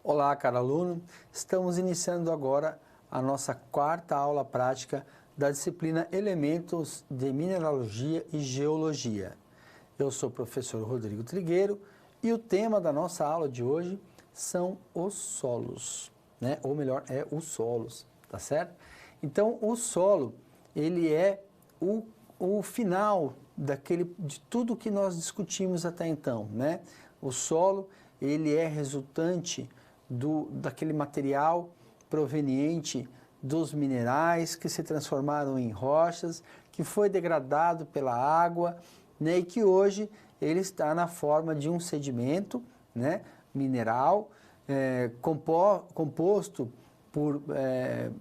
Olá, caro aluno. Estamos iniciando agora a nossa quarta aula prática da disciplina Elementos de Mineralogia e Geologia. Eu sou o professor Rodrigo Trigueiro e o tema da nossa aula de hoje são os solos, né? Ou melhor, os solos, tá certo? Então, o solo, ele é o final de tudo que nós discutimos até então, né? O solo, ele é resultante daquele material proveniente dos minerais que se transformaram em rochas, que foi degradado pela água, né, e que hoje ele está na forma de um sedimento, né, mineral, composto por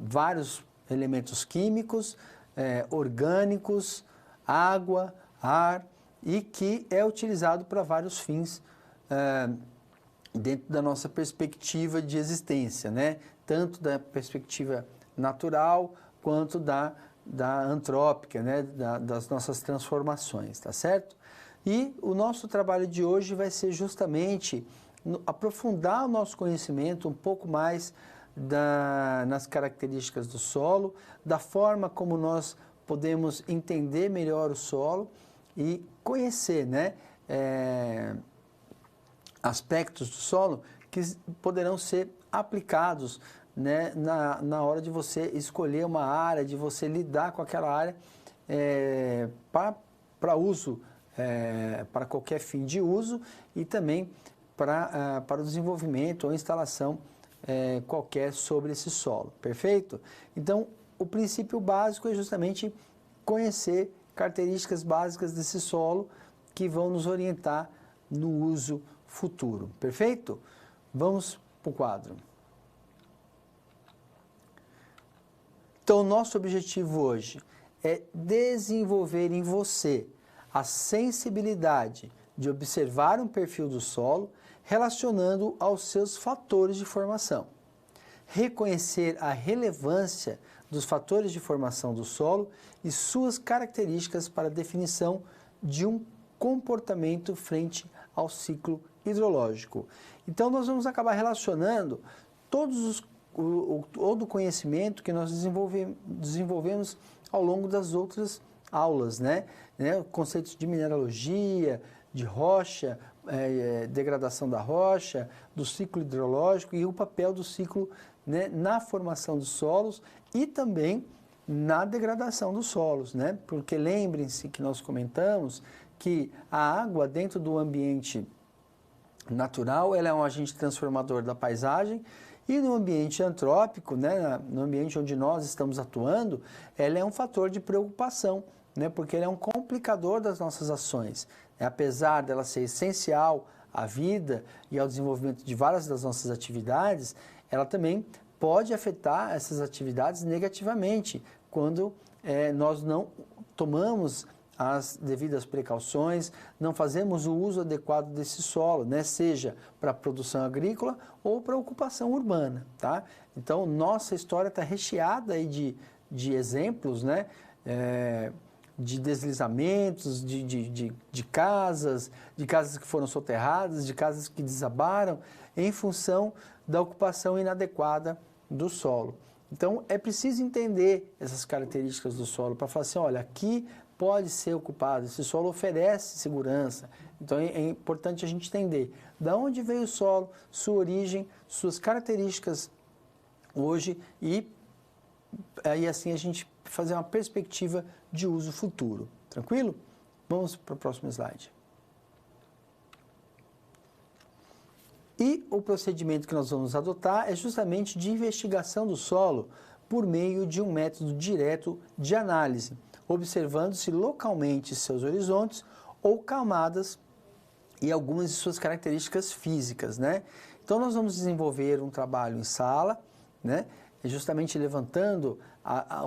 vários elementos químicos, orgânicos, água, ar, e que é utilizado para vários fins dentro da nossa perspectiva de existência, né? Tanto da perspectiva natural quanto da antrópica, né? Das nossas transformações, tá certo? E o nosso trabalho de hoje vai ser justamente aprofundar o nosso conhecimento um pouco mais nas características do solo, da forma como nós podemos entender melhor o solo e conhecer, né? Aspectos do solo que poderão ser aplicados, né, na hora de você escolher uma área, de você lidar com aquela área para uso, para qualquer fim de uso e também para o desenvolvimento ou instalação qualquer sobre esse solo, perfeito? Então, o princípio básico é justamente conhecer características básicas desse solo que vão nos orientar no uso futuro, perfeito? Vamos para o quadro. Então, o nosso objetivo hoje é desenvolver em você a sensibilidade de observar um perfil do solo relacionando aos seus fatores de formação. Reconhecer a relevância dos fatores de formação do solo e suas características para a definição de um comportamento frente ao ciclo hidrológico. Então, nós vamos acabar relacionando todo o conhecimento que nós desenvolvemos ao longo das outras aulas, né? Conceitos de mineralogia, de rocha, degradação da rocha, do ciclo hidrológico e o papel do ciclo, né, na formação dos solos e também na degradação dos solos, né? Porque lembrem-se que nós comentamos que a água dentro do ambiente natural, ela é um agente transformador da paisagem e no ambiente antrópico, né, no ambiente onde nós estamos atuando, ela é um fator de preocupação, né, porque ela é um complicador das nossas ações. Apesar dela ser essencial à vida e ao desenvolvimento de várias das nossas atividades, ela também pode afetar essas atividades negativamente quando nós não tomamos as devidas precauções, não fazemos o uso adequado desse solo, né? Seja para a produção agrícola ou para a ocupação urbana, tá? Então, nossa história está recheada aí de exemplos, né? De deslizamentos, de casas que foram soterradas, de casas que desabaram em função da ocupação inadequada do solo. Então, é preciso entender essas características do solo para falar assim, olha, aqui pode ser ocupado, esse solo oferece segurança. Então, é importante a gente entender de onde veio o solo, sua origem, suas características hoje e aí assim a gente fazer uma perspectiva de uso futuro. Tranquilo? Vamos para o próximo slide. E o procedimento que nós vamos adotar é justamente de investigação do solo por meio de um método direto de análise, observando-se localmente seus horizontes ou camadas e algumas de suas características físicas, né? Então, nós vamos desenvolver um trabalho em sala, né? Justamente levantando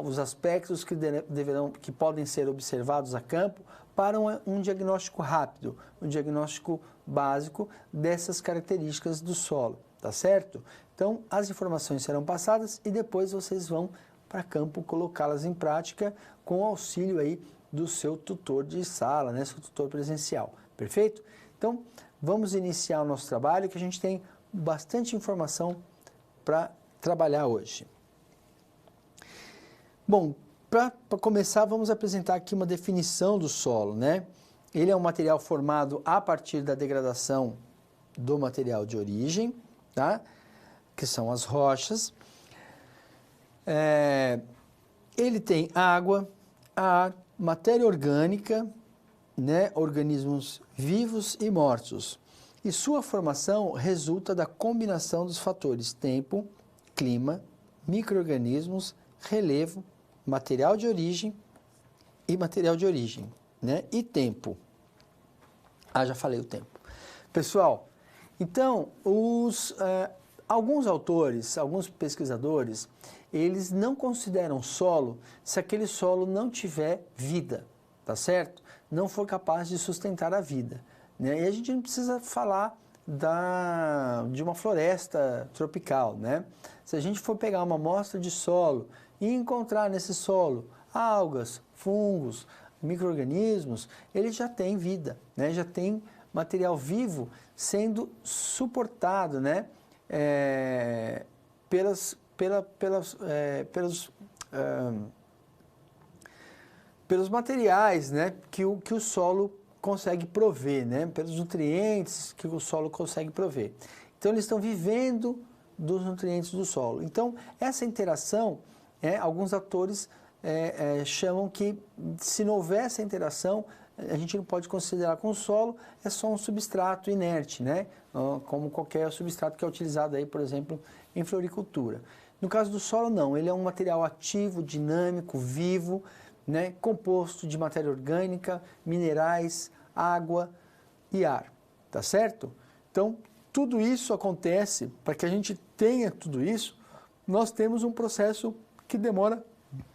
os aspectos que podem ser observados a campo para um diagnóstico rápido, um diagnóstico básico dessas características do solo, tá certo? Então, as informações serão passadas e depois vocês vão para campo colocá-las em prática com o auxílio aí do seu tutor de sala, né, seu tutor presencial, perfeito? Então, vamos iniciar o nosso trabalho que a gente tem bastante informação para trabalhar hoje. Bom, para começar, vamos apresentar aqui uma definição do solo, né? Ele é um material formado a partir da degradação do material de origem, tá? Que são as rochas. Ele tem água, ar, matéria orgânica, né? Organismos vivos e mortos. E sua formação resulta da combinação dos fatores tempo, clima, micro-organismos, relevo, material de origem e material de origem, né? E tempo. Já falei o tempo. Pessoal, então, alguns autores, alguns pesquisadores, eles não consideram solo se aquele solo não tiver vida, tá certo? Não for capaz de sustentar a vida, né? E a gente não precisa falar de uma floresta tropical, né? Se a gente for pegar uma amostra de solo e encontrar nesse solo algas, fungos, micro-organismos, ele já tem vida, né? Já tem material vivo sendo suportado, né? Pelos materiais, né? que o solo consegue prover, né? Pelos nutrientes que o solo consegue prover. Então, eles estão vivendo dos nutrientes do solo. Então, essa interação, alguns autores chamam que, se não houver essa interação, a gente não pode considerar que o solo é só um substrato inerte, né? Como qualquer substrato que é utilizado aí, por exemplo, em floricultura. No caso do solo, não. Ele é um material ativo, dinâmico, vivo, né? Composto de matéria orgânica, minerais, água e ar, tá certo? Então, tudo isso acontece, para que a gente tenha tudo isso, nós temos um processo que demora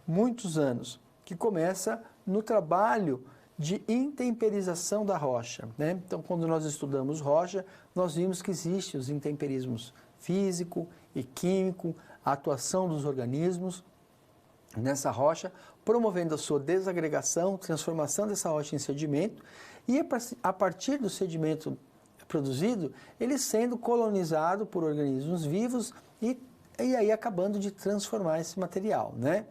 muitos anos, que começa no trabalho de intemperização da rocha, né? Então, quando nós estudamos rocha, nós vimos que existem os intemperismos físico e químico, a atuação dos organismos nessa rocha, promovendo a sua desagregação, transformação dessa rocha em sedimento, e a partir do sedimento produzido, ele sendo colonizado por organismos vivos e aí acabando de transformar esse material, né?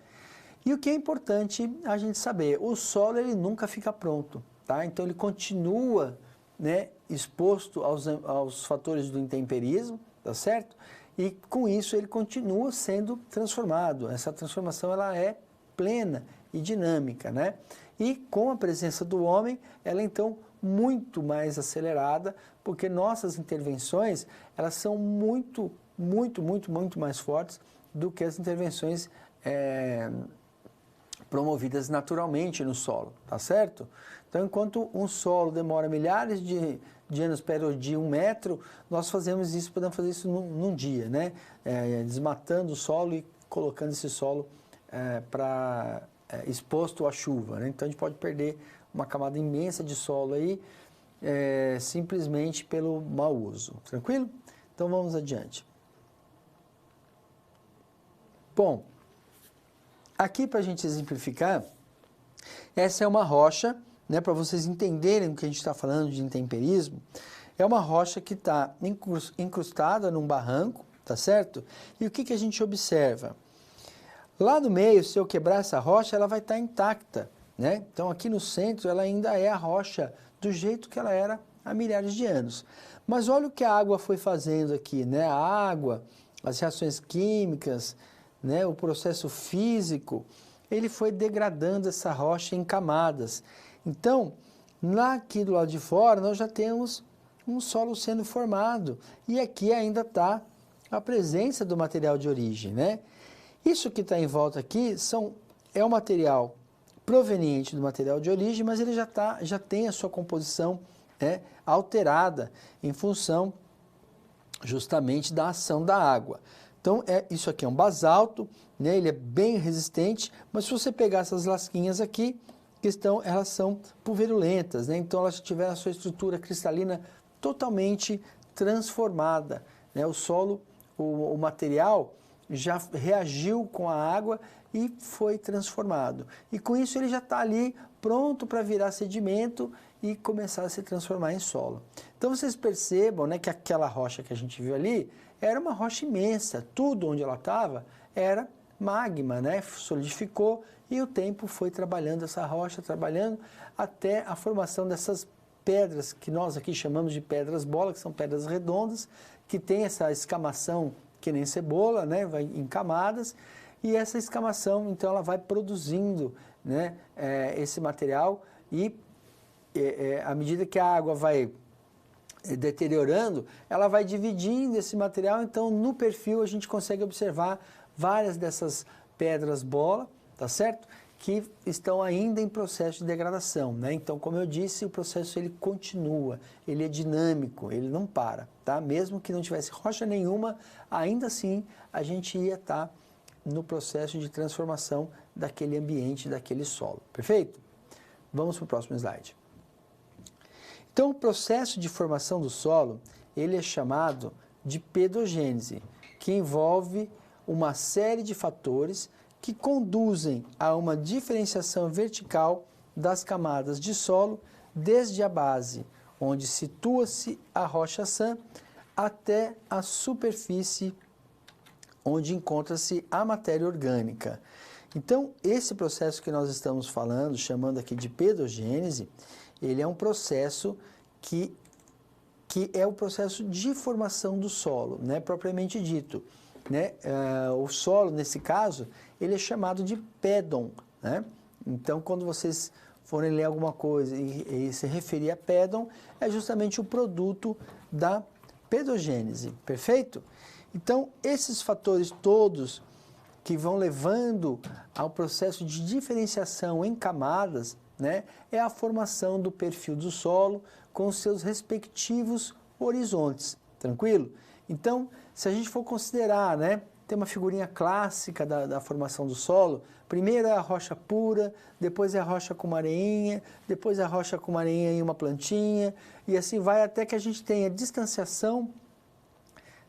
E o que é importante a gente saber, o solo ele nunca fica pronto, tá? Então ele continua, né, exposto aos fatores do intemperismo, tá certo? E com isso ele continua sendo transformado. Essa transformação ela é plena e dinâmica, né? E com a presença do homem, ela é então muito mais acelerada, porque nossas intervenções, elas são muito mais fortes do que as intervenções promovidas naturalmente no solo, tá certo? Então, enquanto um solo demora milhares de anos para erodir 1 metro, nós fazemos isso, podemos fazer isso num dia, né? Desmatando o solo e colocando esse solo exposto à chuva, né? Então, a gente pode perder uma camada imensa de solo aí, simplesmente pelo mau uso, tranquilo? Então, vamos adiante. Bom, aqui para a gente exemplificar, essa é uma rocha, né, para vocês entenderem o que a gente está falando de intemperismo, é uma rocha que está incrustada num barranco, tá certo? E o que a gente observa? Lá no meio, se eu quebrar essa rocha, ela vai estar intacta, né? Então, aqui no centro, ela ainda é a rocha do jeito que ela era há milhares de anos. Mas olha o que a água foi fazendo aqui, né? A água, as reações químicas, né? O processo físico, ele foi degradando essa rocha em camadas. Então, aqui do lado de fora, nós já temos um solo sendo formado. E aqui ainda está a presença do material de origem, né? Isso que está em volta aqui é o material proveniente do material de origem, mas ele já tem a sua composição alterada em função justamente da ação da água. Então, isso aqui é um basalto, né? Ele é bem resistente, mas se você pegar essas lasquinhas aqui, elas são pulverulentas, né? Então elas tiveram a sua estrutura cristalina totalmente transformada, né? O solo, o material já reagiu com a água e foi transformado. E com isso ele já está ali pronto para virar sedimento e começar a se transformar em solo. Então vocês percebam, né, que aquela rocha que a gente viu ali era uma rocha imensa, tudo onde ela estava era magma, né, solidificou e o tempo foi trabalhando essa rocha, trabalhando até a formação dessas pedras que nós aqui chamamos de pedras bola, que são pedras redondas, que tem essa escamação que nem cebola, né, vai em camadas, e essa escamação, então, ela vai produzindo, né, esse material e à medida que a água vai deteriorando, ela vai dividindo esse material, então no perfil a gente consegue observar várias dessas pedras bola, tá certo? Que estão ainda em processo de degradação, né? Então, como eu disse, o processo ele continua, ele é dinâmico, ele não para, tá? Mesmo que não tivesse rocha nenhuma, ainda assim a gente ia estar no processo de transformação daquele ambiente, daquele solo, perfeito? Vamos para o próximo slide. Então, o processo de formação do solo, ele é chamado de pedogênese, que envolve uma série de fatores que conduzem a uma diferenciação vertical das camadas de solo desde a base, onde situa-se a rocha-sã, até a superfície, onde encontra-se a matéria orgânica. Então, esse processo que nós estamos falando, chamando aqui de pedogênese, ele é um processo que é o processo de formação do solo, né, propriamente dito. Né? O solo, nesse caso, ele é chamado de pédon, né? Então, quando vocês forem ler alguma coisa e se referir a pédon, é justamente o produto da pedogênese, perfeito? Então, esses fatores todos que vão levando ao processo de diferenciação em camadas, né, é a formação do perfil do solo com seus respectivos horizontes, tranquilo? Então, se a gente for considerar, né, tem uma figurinha clássica da formação do solo, primeiro é a rocha pura, depois é a rocha com uma areinha, depois é a rocha com uma areinha e uma plantinha, e assim vai até que a gente tenha distanciação,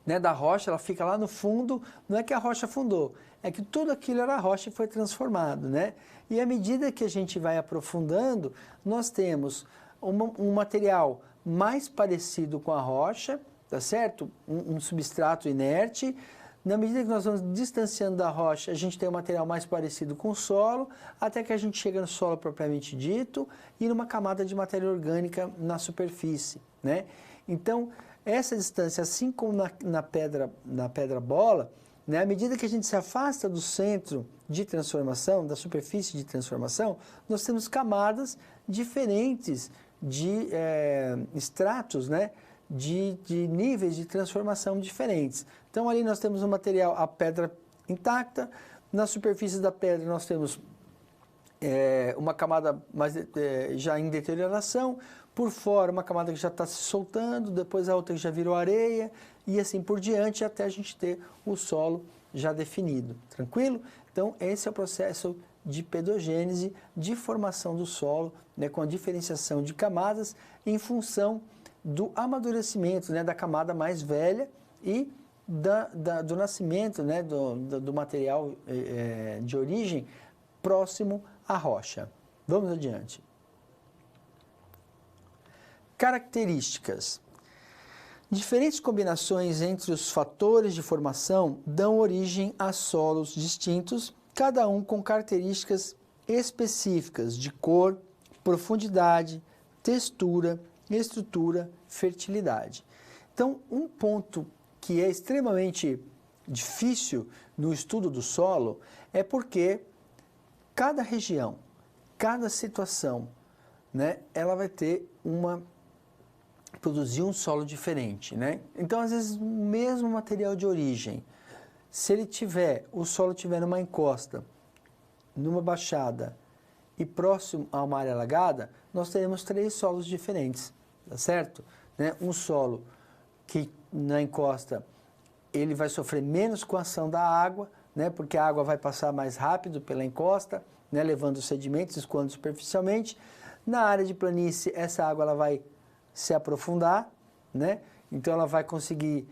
né, da rocha, ela fica lá no fundo, não é que a rocha afundou, é que tudo aquilo era rocha e foi transformado, né? E à medida que a gente vai aprofundando, nós temos um material mais parecido com a rocha, tá certo? Um substrato inerte. Na medida que nós vamos distanciando da rocha, a gente tem um material mais parecido com o solo, até que a gente chega no solo propriamente dito e numa camada de matéria orgânica na superfície, né? Então, essa distância, assim como na pedra bola, né, à medida que a gente se afasta do centro de transformação, da superfície de transformação, nós temos camadas diferentes de estratos, né, de níveis de transformação diferentes. Então, ali nós temos um material, a pedra intacta, na superfície da pedra nós temos uma camada mais, já em deterioração, por fora uma camada que já está se soltando, depois a outra que já virou areia, e assim por diante, até a gente ter o solo já definido, tranquilo? Então, esse é o processo de pedogênese, de formação do solo, né, com a diferenciação de camadas em função do amadurecimento, né, da camada mais velha e do nascimento, né, do material de origem próximo à rocha. Vamos adiante. Características. Diferentes combinações entre os fatores de formação dão origem a solos distintos, cada um com características específicas de cor, profundidade, textura, estrutura, fertilidade. Então, um ponto que é extremamente difícil no estudo do solo é porque cada região, cada situação, né, ela vai ter produzir um solo diferente, né? Então, às vezes, o mesmo material de origem, se o solo tiver numa encosta, numa baixada e próximo a uma área alagada, nós teremos 3 solos diferentes, tá certo? Né? Um solo que na encosta ele vai sofrer menos com a ação da água, né? Porque a água vai passar mais rápido pela encosta, né? Levando os sedimentos, escoando superficialmente. Na área de planície, essa água ela vai se aprofundar, né? Então ela vai conseguir,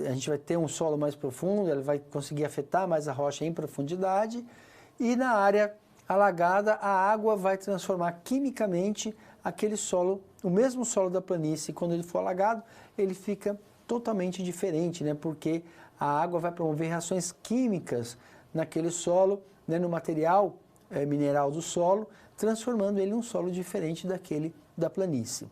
a gente vai ter um solo mais profundo, ela vai conseguir afetar mais a rocha em profundidade, e na área alagada a água vai transformar quimicamente aquele solo, o mesmo solo da planície, quando ele for alagado, ele fica totalmente diferente, né? Porque a água vai promover reações químicas naquele solo, né? No material mineral do solo, transformando ele em um solo diferente daquele da planície.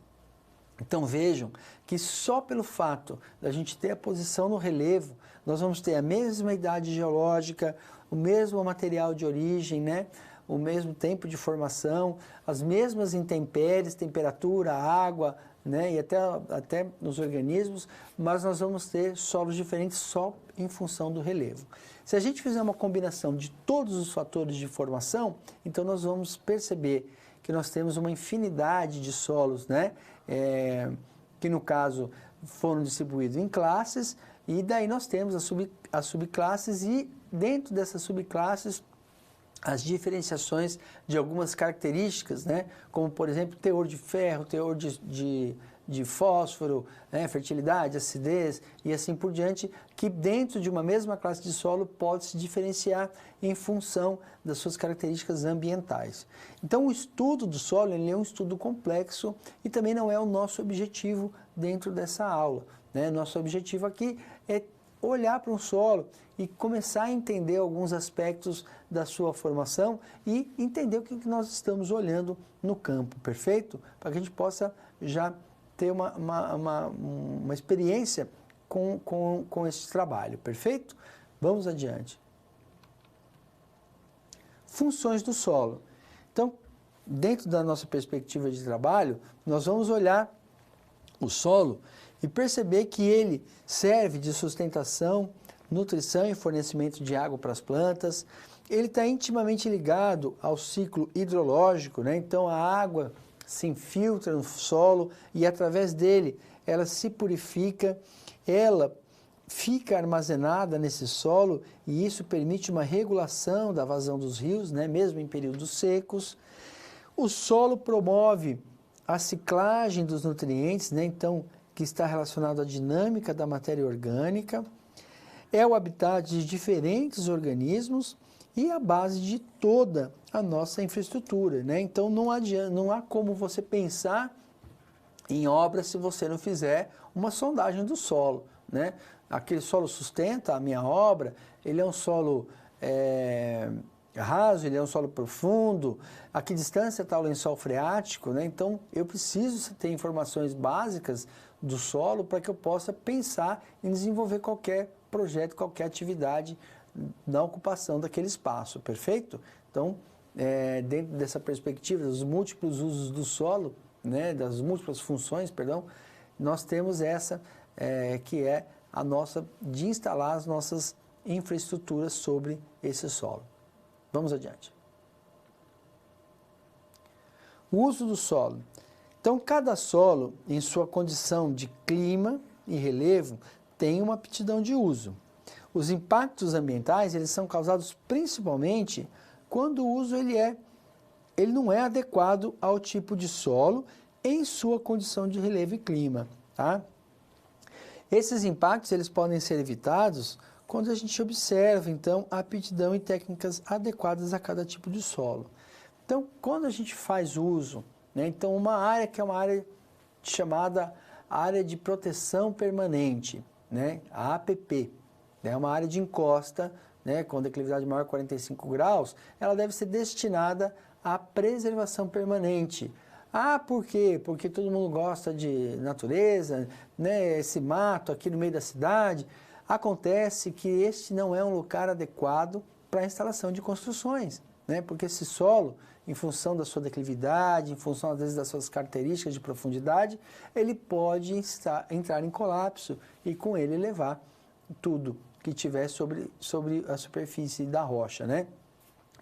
Então vejam que só pelo fato da gente ter a posição no relevo, nós vamos ter a mesma idade geológica, o mesmo material de origem, né? O mesmo tempo de formação, as mesmas intempéries, temperatura, água, né? E até nos organismos, mas nós vamos ter solos diferentes só em função do relevo. Se a gente fizer uma combinação de todos os fatores de formação, então nós vamos perceber que nós temos uma infinidade de solos, né? Que no caso foram distribuídos em classes, e daí nós temos as subclasses, e dentro dessas subclasses as diferenciações de algumas características, né? Como por exemplo teor de ferro, teor de fósforo, né? Fertilidade, acidez e assim por diante, que dentro de uma mesma classe de solo pode se diferenciar em função das suas características ambientais. Então o estudo do solo ele é um estudo complexo e também não é o nosso objetivo dentro dessa aula, né? Nosso objetivo aqui é olhar para um solo e começar a entender alguns aspectos da sua formação e entender o que nós estamos olhando no campo, perfeito? Para que a gente possa já ter uma experiência com esse trabalho, perfeito? Vamos adiante. Funções do solo. Então, dentro da nossa perspectiva de trabalho, nós vamos olhar o solo e perceber que ele serve de sustentação, nutrição e fornecimento de água para as plantas. Ele está intimamente ligado ao ciclo hidrológico, né? Então a água se infiltra no solo e através dele ela se purifica, ela fica armazenada nesse solo e isso permite uma regulação da vazão dos rios, né? Mesmo em períodos secos. O solo promove a ciclagem dos nutrientes, né? Então, que está relacionado à dinâmica da matéria orgânica, é o habitat de diferentes organismos e a base de toda a nossa infraestrutura, né? Então não há como você pensar em obra se você não fizer uma sondagem do solo, né? Aquele solo sustenta a minha obra, ele é um solo raso, ele é um solo profundo, a que distância está o lençol freático, né? Então eu preciso ter informações básicas do solo para que eu possa pensar em desenvolver qualquer projeto, qualquer atividade na ocupação daquele espaço, perfeito? Então, dentro dessa perspectiva dos múltiplos usos do solo, né, das múltiplas funções, perdão, nós temos essa que é a nossa de instalar as nossas infraestruturas sobre esse solo. Vamos adiante. O uso do solo. Então, cada solo, em sua condição de clima e relevo, tem uma aptidão de uso. Os impactos ambientais, eles são causados principalmente quando o uso ele não é adequado ao tipo de solo em sua condição de relevo e clima, tá? Esses impactos, eles podem ser evitados quando a gente observa, então, a aptidão e técnicas adequadas a cada tipo de solo. Então, quando a gente faz uso, né, então uma área que é uma área chamada área de proteção permanente, né, a APP, é uma área de encosta, né, com declividade maior de 45 graus, ela deve ser destinada à preservação permanente. Ah, por quê? Porque todo mundo gosta de natureza, né, esse mato aqui no meio da cidade. Acontece que este não é um lugar adequado para a instalação de construções, né, porque esse solo, em função da sua declividade, em função às vezes das suas características de profundidade, ele pode entrar em colapso e com ele levar tudo que tiver sobre a superfície da rocha, né?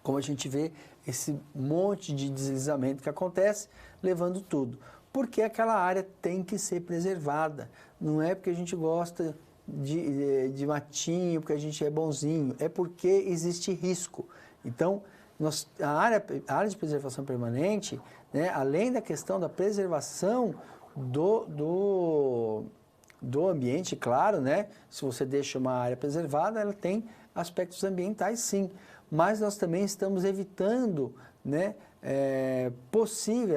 Como a gente vê esse monte de deslizamento que acontece, levando tudo. Porque aquela área tem que ser preservada. Não é porque a gente gosta de matinho, porque a gente é bonzinho, é porque existe risco. Então, a área de preservação permanente, né, além da questão da preservação do ambiente, claro, né? Se você deixa uma área preservada, ela tem aspectos ambientais, sim. mas nós também estamos evitando, né,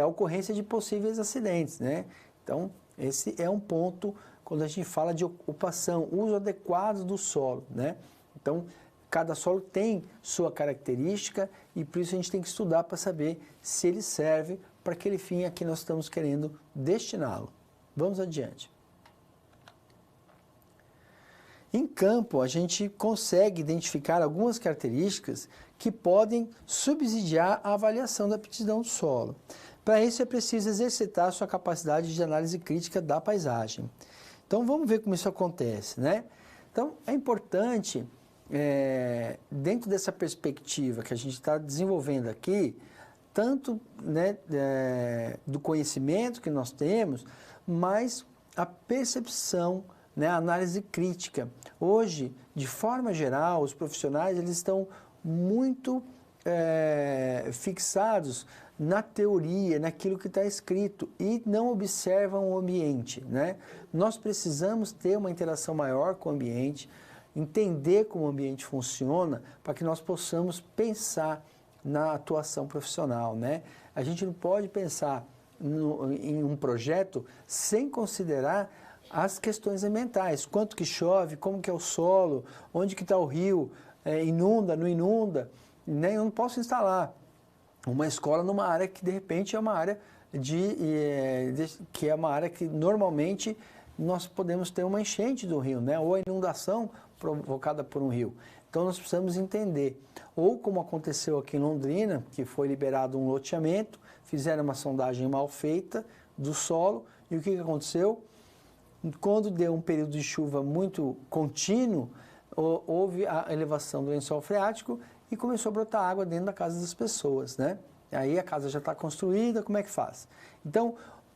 a ocorrência de possíveis acidentes, né? Então, esse é um ponto quando a gente fala de ocupação, uso adequado do solo, né? Então, cada solo tem sua característica e por isso a gente tem que estudar para saber se ele serve para aquele fim a que nós estamos querendo destiná-lo. Vamos adiante. Em campo, a gente consegue identificar algumas características que podem subsidiar a avaliação da aptidão do solo. Para isso, é preciso exercitar a sua capacidade de análise crítica da paisagem. Então, vamos ver como isso acontece, né? Então, é importante, dentro dessa perspectiva que a gente está desenvolvendo aqui, tanto, né, do conhecimento que nós temos, mas a percepção, né, a análise crítica. Hoje, de forma geral, os profissionais eles estão muito fixados na teoria, naquilo que está escrito e não observam o ambiente, né? Nós precisamos ter uma interação maior com o ambiente, entender como o ambiente funciona para que nós possamos pensar na atuação profissional, né? A gente não pode pensar em um projeto sem considerar as questões ambientais, quanto que chove, como que é o solo, onde que está o rio, inunda, não inunda, né? Eu não posso instalar uma escola numa área que de repente é uma área que é uma área que normalmente nós podemos ter uma enchente do rio, né? Ou a inundação provocada por um rio. Então nós precisamos entender, ou como aconteceu aqui em Londrina, que foi liberado um loteamento, fizeram uma sondagem mal feita do solo, e o que aconteceu? Quando deu um período de chuva muito contínuo, houve a elevação do lençol freático e começou a brotar água dentro da casa das pessoas, né? Aí a casa já está construída, como é que faz? Então,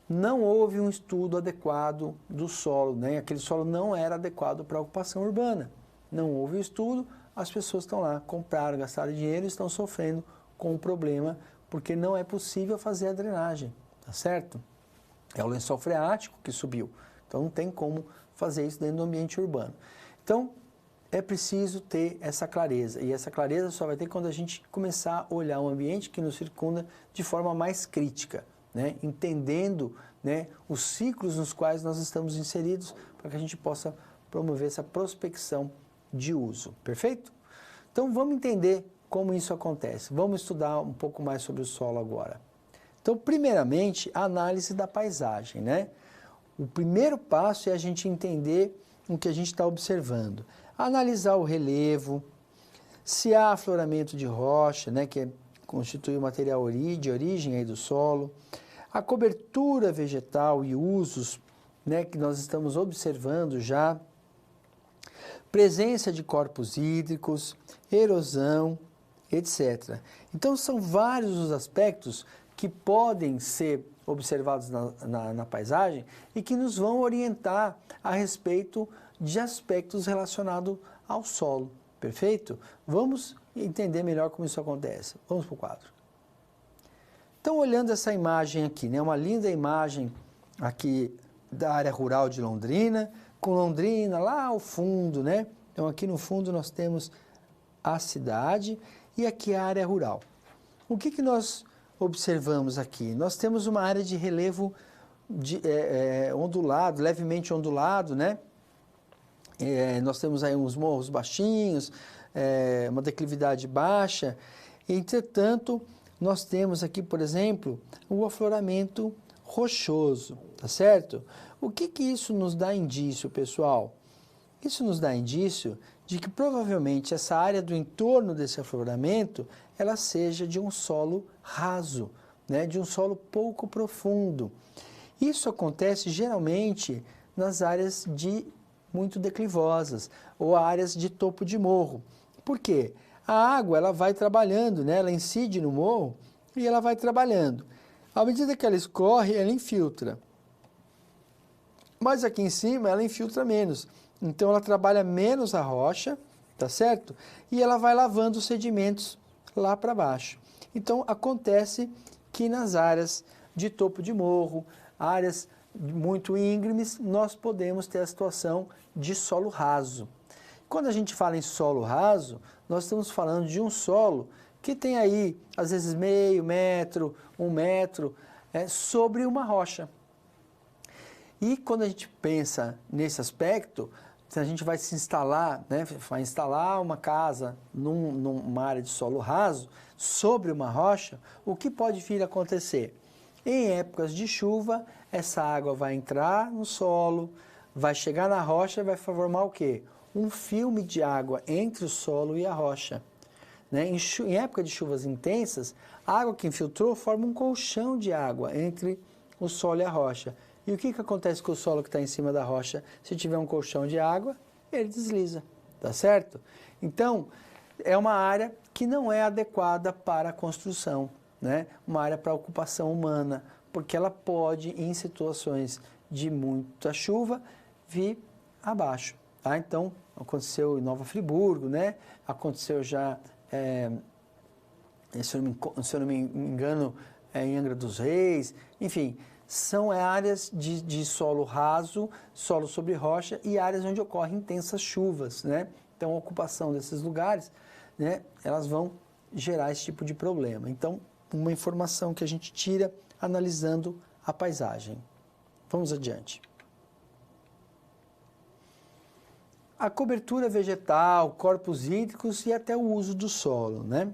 não houve um estudo adequado do solo, né? Aquele solo não era adequado para a ocupação urbana. Não houve um estudo, as pessoas estão lá, compraram, gastaram dinheiro e estão sofrendo com o problema, porque não é possível fazer a drenagem, tá certo? É o lençol freático que subiu, então não tem como fazer isso dentro do ambiente urbano. Então, é preciso ter essa clareza, e essa clareza só vai ter quando a gente começar a olhar o ambiente que nos circunda de forma mais crítica, né? Entendendo, né, os ciclos nos quais nós estamos inseridos, para que a gente possa promover essa prospecção de uso, perfeito? Então vamos entender como isso acontece, vamos estudar um pouco mais sobre o solo agora. Então, primeiramente, a análise da paisagem, né? O primeiro passo é a gente entender o que a gente está observando. Analisar o relevo, se há afloramento de rocha, né, que constitui o material de origem aí do solo, a cobertura vegetal e usos, né, que nós estamos observando já, presença de corpos hídricos, erosão, etc. Então, são vários os aspectos que podem ser observados na paisagem e que nos vão orientar a respeito de aspectos relacionados ao solo, perfeito? Vamos entender melhor como isso acontece. Vamos para o quadro. Então, olhando essa imagem aqui, né, uma linda imagem aqui da área rural de Londrina, com Londrina lá ao fundo, né? Então, aqui no fundo nós temos a cidade e aqui a área rural. O que nós observamos aqui? Nós temos uma área de relevo ondulado, levemente ondulado, né? Nós temos aí uns morros baixinhos, uma declividade baixa. Entretanto, nós temos aqui, por exemplo, o afloramento rochoso, tá certo? O que isso nos dá indício, pessoal? Isso nos dá indício de que provavelmente essa área do entorno desse afloramento, ela seja de um solo raso, né? De um solo pouco profundo. Isso acontece geralmente nas áreas muito declivosas ou áreas de topo de morro. Por quê? A água ela vai trabalhando, né? Ela incide no morro e ela vai trabalhando. À medida que ela escorre, ela infiltra. Mas aqui em cima ela infiltra menos. Então ela trabalha menos a rocha, tá certo? E ela vai lavando os sedimentos lá para baixo. Então acontece que nas áreas de topo de morro, áreas muito íngremes, nós podemos ter a situação de solo raso. Quando a gente fala em solo raso, nós estamos falando de um solo que tem aí, às vezes, meio metro, 1 metro, sobre uma rocha. E quando a gente pensa nesse aspecto, se a gente vai se instalar, né, vai instalar uma casa numa área de solo raso, sobre uma rocha, o que pode vir a acontecer? Em épocas de chuva, essa água vai entrar no solo, vai chegar na rocha e vai formar o quê? Um filme de água entre o solo e a rocha. Né? Em época de chuvas intensas, a água que infiltrou forma um colchão de água entre o solo e a rocha. E o que acontece com o solo que está em cima da rocha? Se tiver um colchão de água, ele desliza, tá certo? Então, é uma área que não é adequada para a construção, né? Uma área para ocupação humana, porque ela pode, em situações de muita chuva, vir abaixo. Tá? Então, aconteceu em Nova Friburgo, né? Aconteceu já, se eu não me engano, em Angra dos Reis, enfim, são áreas de solo raso, solo sobre rocha e áreas onde ocorrem intensas chuvas, né? Então, a ocupação desses lugares, né, elas vão gerar esse tipo de problema. Então, uma informação que a gente tira analisando a paisagem. Vamos adiante. A cobertura vegetal, corpos hídricos e até o uso do solo, né?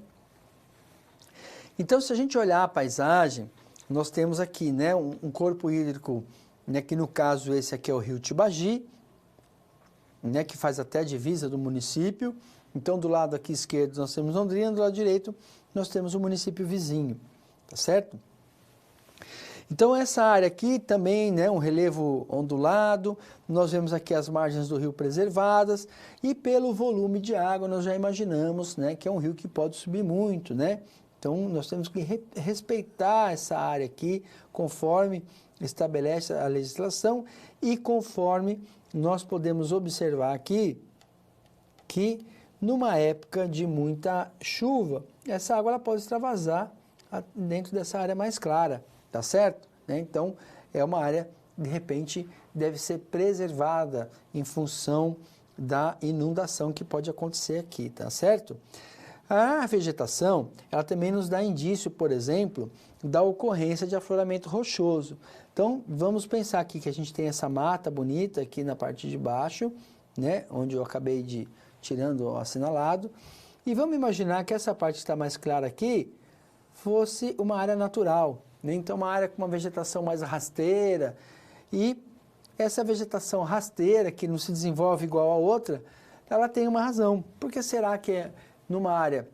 Então, se a gente olhar a paisagem, nós temos aqui, né, um corpo hídrico, né, que no caso esse aqui é o rio Tibagi, né, que faz até a divisa do município. Então, do lado aqui esquerdo nós temos Londrina, do lado direito nós temos o município vizinho, tá certo? Então, essa área aqui também, né, um relevo ondulado, nós vemos aqui as margens do rio preservadas e pelo volume de água nós já imaginamos, né, que é um rio que pode subir muito, né? Então, nós temos que respeitar essa área aqui conforme estabelece a legislação e conforme nós podemos observar aqui que numa época de muita chuva, essa água ela pode extravasar dentro dessa área mais clara, tá certo? Então, é uma área, de repente, deve ser preservada em função da inundação que pode acontecer aqui, tá certo? A vegetação, ela também nos dá indício, por exemplo, da ocorrência de afloramento rochoso. Então, vamos pensar aqui que a gente tem essa mata bonita aqui na parte de baixo, né, onde eu acabei de tirando o assinalado, e vamos imaginar que essa parte que está mais clara aqui fosse uma área natural, né? Então, uma área com uma vegetação mais rasteira, e essa vegetação rasteira, que não se desenvolve igual a outra, ela tem uma razão. Por que será que numa área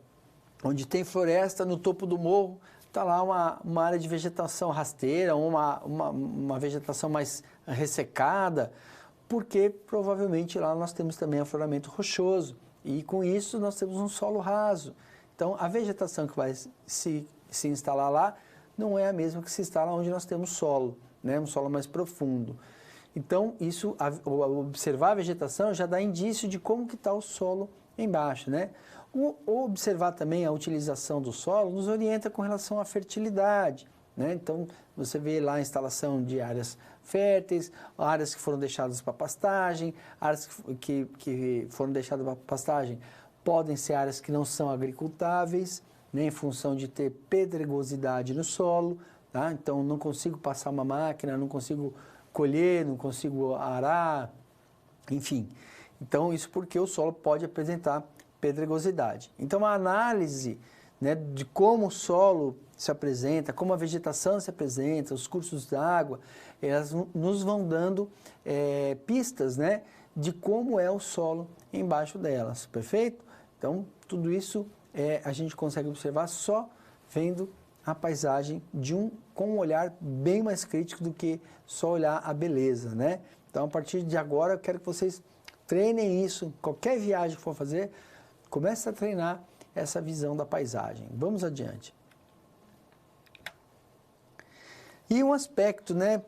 onde tem floresta, no topo do morro, está lá uma área de vegetação rasteira, uma vegetação mais ressecada? Porque provavelmente lá nós temos também afloramento rochoso e com isso nós temos um solo raso. Então a vegetação que vai se instalar lá não é a mesma que se instala onde nós temos solo, né? Um solo mais profundo. Então isso, observar a vegetação já dá indício de como que está o solo embaixo, né? Observar também a utilização do solo nos orienta com relação à fertilidade, né? Então, você vê lá a instalação de áreas férteis, áreas que foram deixadas para pastagem, áreas que foram deixadas para pastagem podem ser áreas que não são agricultáveis, né, em função de ter pedregosidade no solo, tá? Então, não consigo passar uma máquina, não consigo colher, não consigo arar, enfim. Então, isso porque o solo pode apresentar pedregosidade. Então, a análise, né, de como o solo se apresenta, como a vegetação se apresenta, os cursos d'água, elas nos vão dando pistas, né, de como é o solo embaixo delas, perfeito? Então, tudo isso a gente consegue observar só vendo a paisagem com um olhar bem mais crítico do que só olhar a beleza, né? Então, a partir de agora, eu quero que vocês treinem isso, qualquer viagem que for fazer, comece a treinar essa visão da paisagem. Vamos adiante. E um aspecto, né,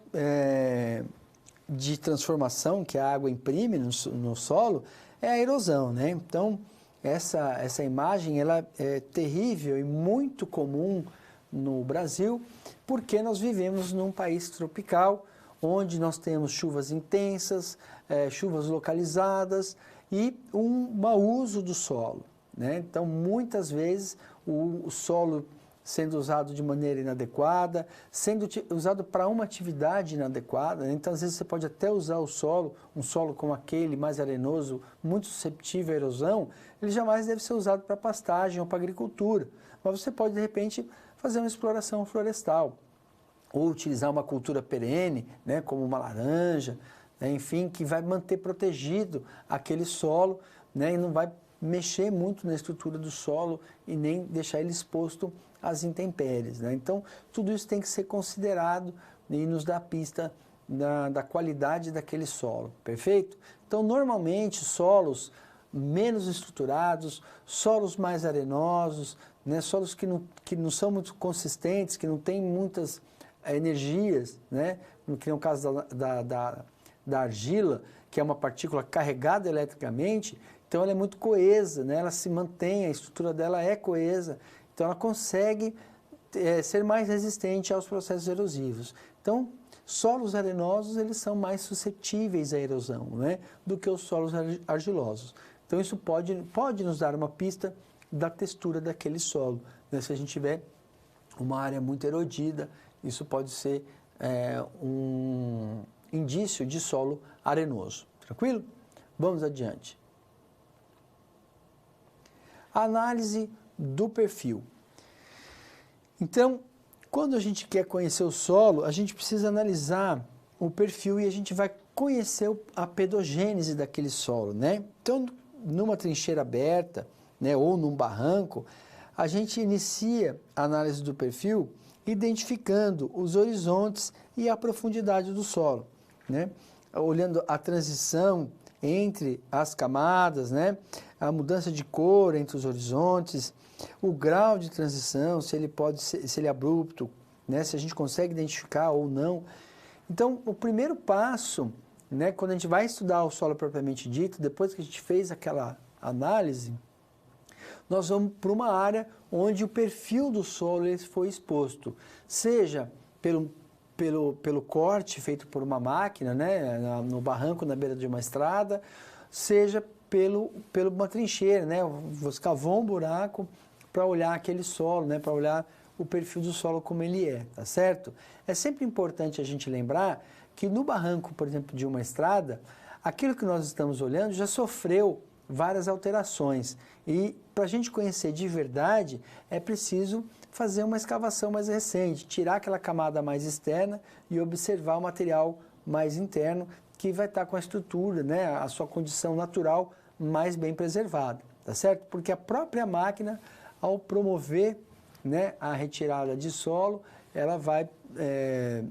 de transformação que a água imprime no solo é a erosão, né? Então, essa imagem ela é terrível e muito comum no Brasil, porque nós vivemos num país tropical, onde nós temos chuvas intensas, chuvas localizadas, e um mau uso do solo, né? Então, muitas vezes, o solo sendo usado de maneira inadequada, sendo usado para uma atividade inadequada, né? Então, às vezes, você pode até usar o solo, um solo como aquele, mais arenoso, muito suscetível à erosão, ele jamais deve ser usado para pastagem ou para agricultura. Mas você pode, de repente, fazer uma exploração florestal, ou utilizar uma cultura perene, né, como uma laranja, né, enfim, que vai manter protegido aquele solo, né, e não vai mexer muito na estrutura do solo e nem deixar ele exposto às intempéries, né? Então, tudo isso tem que ser considerado e nos dá pista da qualidade daquele solo, perfeito? Então, normalmente, solos menos estruturados, solos mais arenosos, né, solos que não são muito consistentes, que não têm muitas energias, né, que no caso da argila, que é uma partícula carregada eletricamente, então ela é muito coesa, né, ela se mantém, a estrutura dela é coesa, então ela consegue ser mais resistente aos processos erosivos. Então, solos arenosos, eles são mais suscetíveis à erosão, né, do que os solos argilosos. Então, isso pode nos dar uma pista da textura daquele solo, né? Se a gente tiver uma área muito erodida, isso pode ser um indício de solo arenoso. Tranquilo? Vamos adiante. Análise do perfil. Então, quando a gente quer conhecer o solo, a gente precisa analisar o perfil e a gente vai conhecer a pedogênese daquele solo, né? Então, numa trincheira aberta, né, ou num barranco, a gente inicia a análise do perfil identificando os horizontes e a profundidade do solo, né? Olhando a transição entre as camadas, né? A mudança de cor entre os horizontes, o grau de transição, se ele é abrupto, né? Se a gente consegue identificar ou não. Então, o primeiro passo, né, quando a gente vai estudar o solo propriamente dito, depois que a gente fez aquela análise, nós vamos para uma área onde o perfil do solo ele foi exposto, seja pelo corte feito por uma máquina, né, no barranco na beira de uma estrada, seja pelo uma trincheira, né, você cavou um buraco para olhar aquele solo, né, para olhar o perfil do solo como ele é, tá certo? É sempre importante a gente lembrar que no barranco, por exemplo, de uma estrada, aquilo que nós estamos olhando já sofreu várias alterações e para a gente conhecer de verdade é preciso fazer uma escavação mais recente, tirar aquela camada mais externa e observar o material mais interno que vai estar com a estrutura, né, a sua condição natural mais bem preservada, tá certo? Porque a própria máquina, ao promover, né, a retirada de solo, ela vai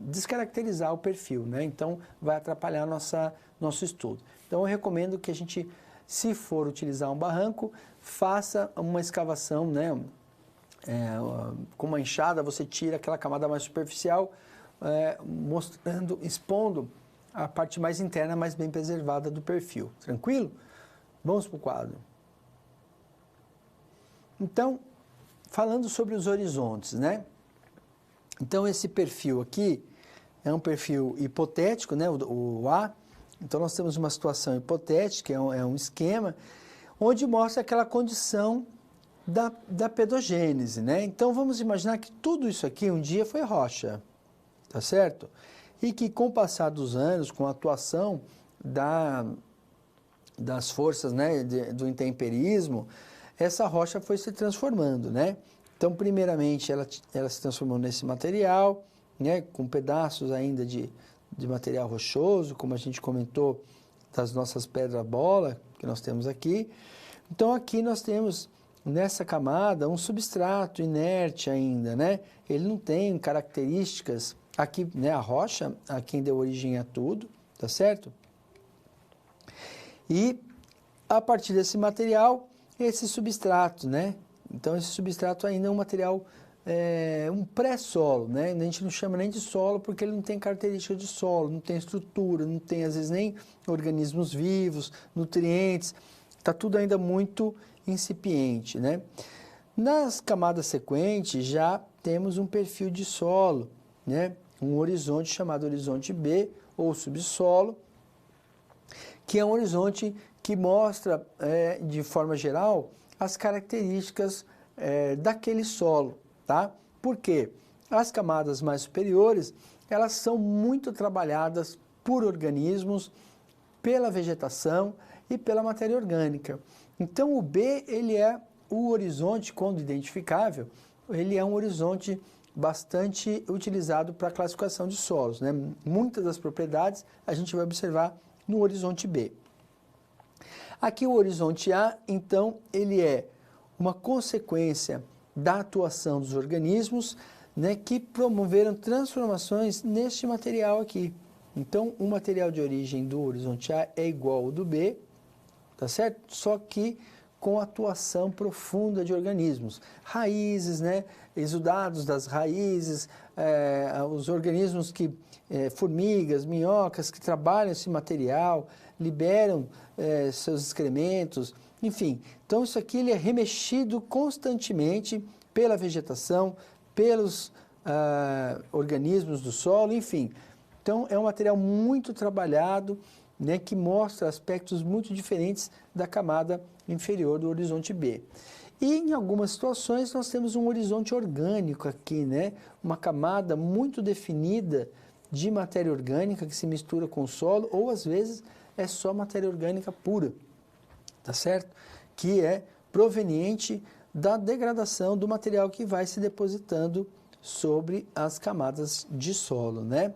descaracterizar o perfil, né? Então vai atrapalhar nosso estudo. Então eu recomendo que a gente, se for utilizar um barranco, faça uma escavação, né? Com uma enxada você tira aquela camada mais superficial, expondo a parte mais interna, mais bem preservada do perfil. Tranquilo? Vamos para o quadro. Então, falando sobre os horizontes, né? Então, esse perfil aqui é um perfil hipotético, né? O A. Então, nós temos uma situação hipotética, é um esquema, onde mostra aquela condição da pedogênese, né? Então, vamos imaginar que tudo isso aqui um dia foi rocha, tá certo? E que com o passar dos anos, com a atuação das forças, né, do intemperismo, essa rocha foi se transformando, né? Então, primeiramente, ela se transformou nesse material, né, com pedaços ainda de material rochoso, como a gente comentou, das nossas pedras-bola, que nós temos aqui. Então, aqui nós temos, nessa camada, um substrato inerte ainda, né? Ele não tem características, aqui, né, a rocha, a quem deu origem a tudo, tá certo? E, a partir desse material, esse substrato, né? Então, esse substrato ainda é um material, um pré-solo, né? A gente não chama nem de solo porque ele não tem característica de solo, não tem estrutura, não tem, às vezes, nem organismos vivos, nutrientes, está tudo ainda muito incipiente, né? Nas camadas sequentes, já temos um perfil de solo, né? Um horizonte chamado horizonte B, ou subsolo, que é um horizonte que mostra, de forma geral, as características daquele solo, tá? Por quê? As camadas mais superiores, elas são muito trabalhadas por organismos, pela vegetação e pela matéria orgânica. Então, o B, ele é o horizonte, quando identificável, ele é um horizonte bastante utilizado para a classificação de solos, né? Muitas das propriedades a gente vai observar no horizonte B. Aqui o horizonte A, então, ele é uma consequência da atuação dos organismos, né, que promoveram transformações neste material aqui. Então, o material de origem do horizonte A é igual ao do B, tá certo? Só que com atuação profunda de organismos. Raízes, né, exudados das raízes, os organismos que, formigas, minhocas, que trabalham esse material, liberam seus excrementos, enfim. Então, isso aqui ele é remexido constantemente pela vegetação, pelos organismos do solo, enfim. Então, é um material muito trabalhado, né, que mostra aspectos muito diferentes da camada inferior do horizonte B. E em algumas situações nós temos um horizonte orgânico aqui, né, uma camada muito definida de matéria orgânica que se mistura com o solo, ou às vezes é só matéria orgânica pura, tá certo? Que é proveniente da degradação do material que vai se depositando sobre as camadas de solo, né?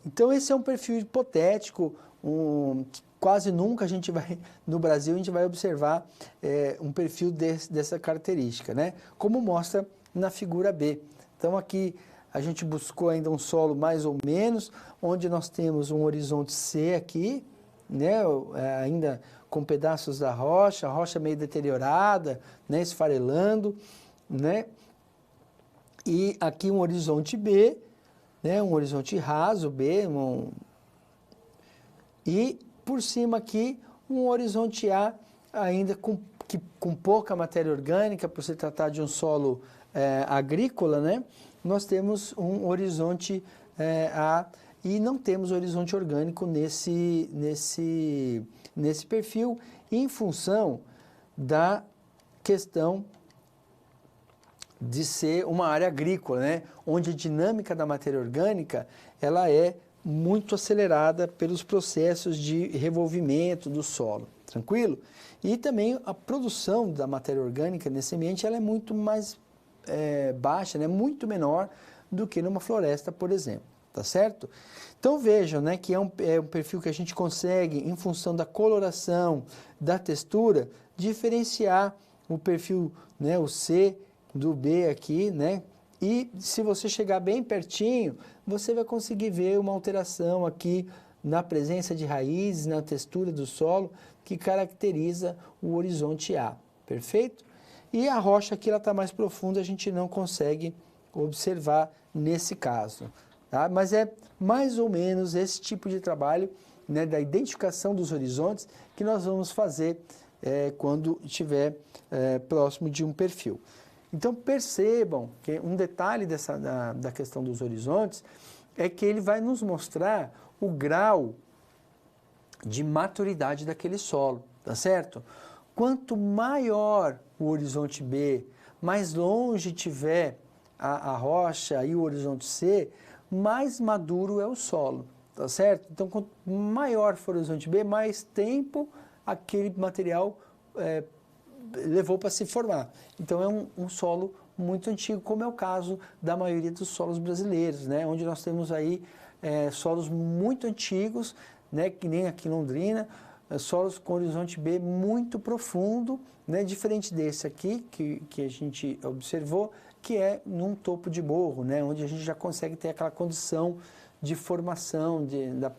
Então esse é um perfil hipotético, que quase nunca a gente vai, no Brasil, a gente vai observar um perfil dessa característica, né? Como mostra na figura B. Então aqui a gente buscou ainda um solo mais ou menos, onde nós temos um horizonte C aqui, né? Ainda com pedaços da rocha, a rocha meio deteriorada, né? Esfarelando, né? E aqui um horizonte B, né, um horizonte raso, B, e por cima aqui um horizonte A, ainda com pouca matéria orgânica, por se tratar de um solo agrícola, né, nós temos um horizonte A e não temos horizonte orgânico nesse perfil, em função da questão de ser uma área agrícola, né? Onde a dinâmica da matéria orgânica ela é muito acelerada pelos processos de revolvimento do solo, tranquilo? E também a produção da matéria orgânica nesse ambiente ela é muito mais baixa, né? Muito menor do que numa floresta, por exemplo, tá certo? Então vejam, né, que é um perfil que a gente consegue, em função da coloração, da textura, diferenciar o perfil, né, o C, do B aqui, né? E se você chegar bem pertinho, você vai conseguir ver uma alteração aqui na presença de raízes, na textura do solo, que caracteriza o horizonte A, perfeito? E a rocha aqui, ela está mais profunda, a gente não consegue observar nesse caso, tá? Mas é mais ou menos esse tipo de trabalho, né, da identificação dos horizontes que nós vamos fazer quando estiver próximo de um perfil. Então percebam que um detalhe da questão dos horizontes é que ele vai nos mostrar o grau de maturidade daquele solo, tá certo? Quanto maior o horizonte B, mais longe tiver a rocha e o horizonte C, mais maduro é o solo, tá certo? Então quanto maior for o horizonte B, mais tempo aquele material levou para se formar. Então é um solo muito antigo, como é o caso da maioria dos solos brasileiros, né? Onde nós temos aí solos muito antigos, né? Que nem aqui em Londrina, solos com horizonte B muito profundo, né? Diferente desse aqui, que a gente observou, que é num topo de morro, né? Onde a gente já consegue ter aquela condição de formação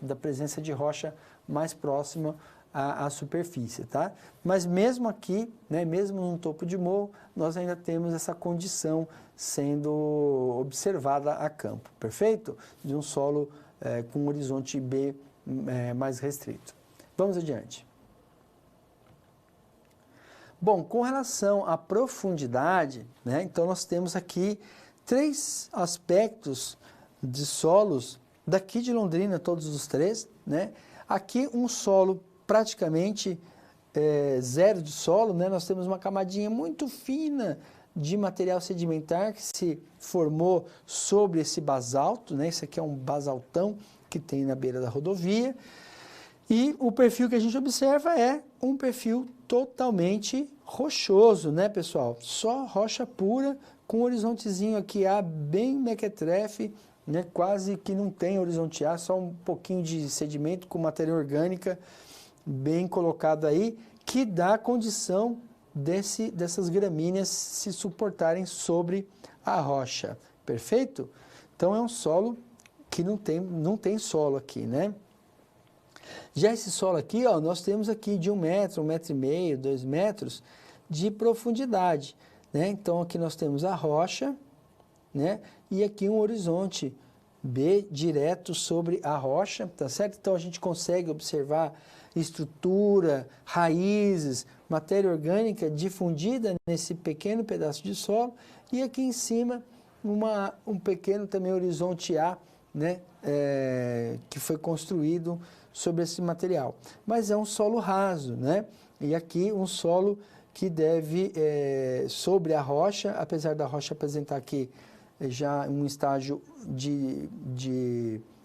da presença de rocha mais próxima à superfície, tá? Mas mesmo aqui, né, mesmo no topo de morro, nós ainda temos essa condição sendo observada a campo, perfeito? De um solo com horizonte B mais restrito. Vamos adiante. Bom, com relação à profundidade, né, então nós temos aqui 3 aspectos de solos daqui de Londrina, todos os 3, né? Aqui um solo praticamente zero de solo, né? Nós temos uma camadinha muito fina de material sedimentar que se formou sobre esse basalto, né? Esse aqui é um basaltão que tem na beira da rodovia. E o perfil que a gente observa é um perfil totalmente rochoso, né, pessoal? Só rocha pura, com um horizontezinho aqui A bem mequetrefe, né? Quase que não tem horizonte A, só um pouquinho de sedimento com matéria orgânica bem colocado aí, que dá condição dessas gramíneas se suportarem sobre a rocha, perfeito? Então é um solo que não tem solo aqui, né? Já esse solo aqui, ó, nós temos aqui de 1 metro, 1,5 metro, 2 metros de profundidade, né? Então aqui nós temos a rocha, né? E aqui um horizonte B direto sobre a rocha, tá certo? Então a gente consegue observar estrutura, raízes, matéria orgânica difundida nesse pequeno pedaço de solo, e aqui em cima um pequeno também horizonte A, né? Que foi construído sobre esse material. Mas é um solo raso, né? E aqui um solo que deve, sobre a rocha, apesar da rocha apresentar aqui já um estágio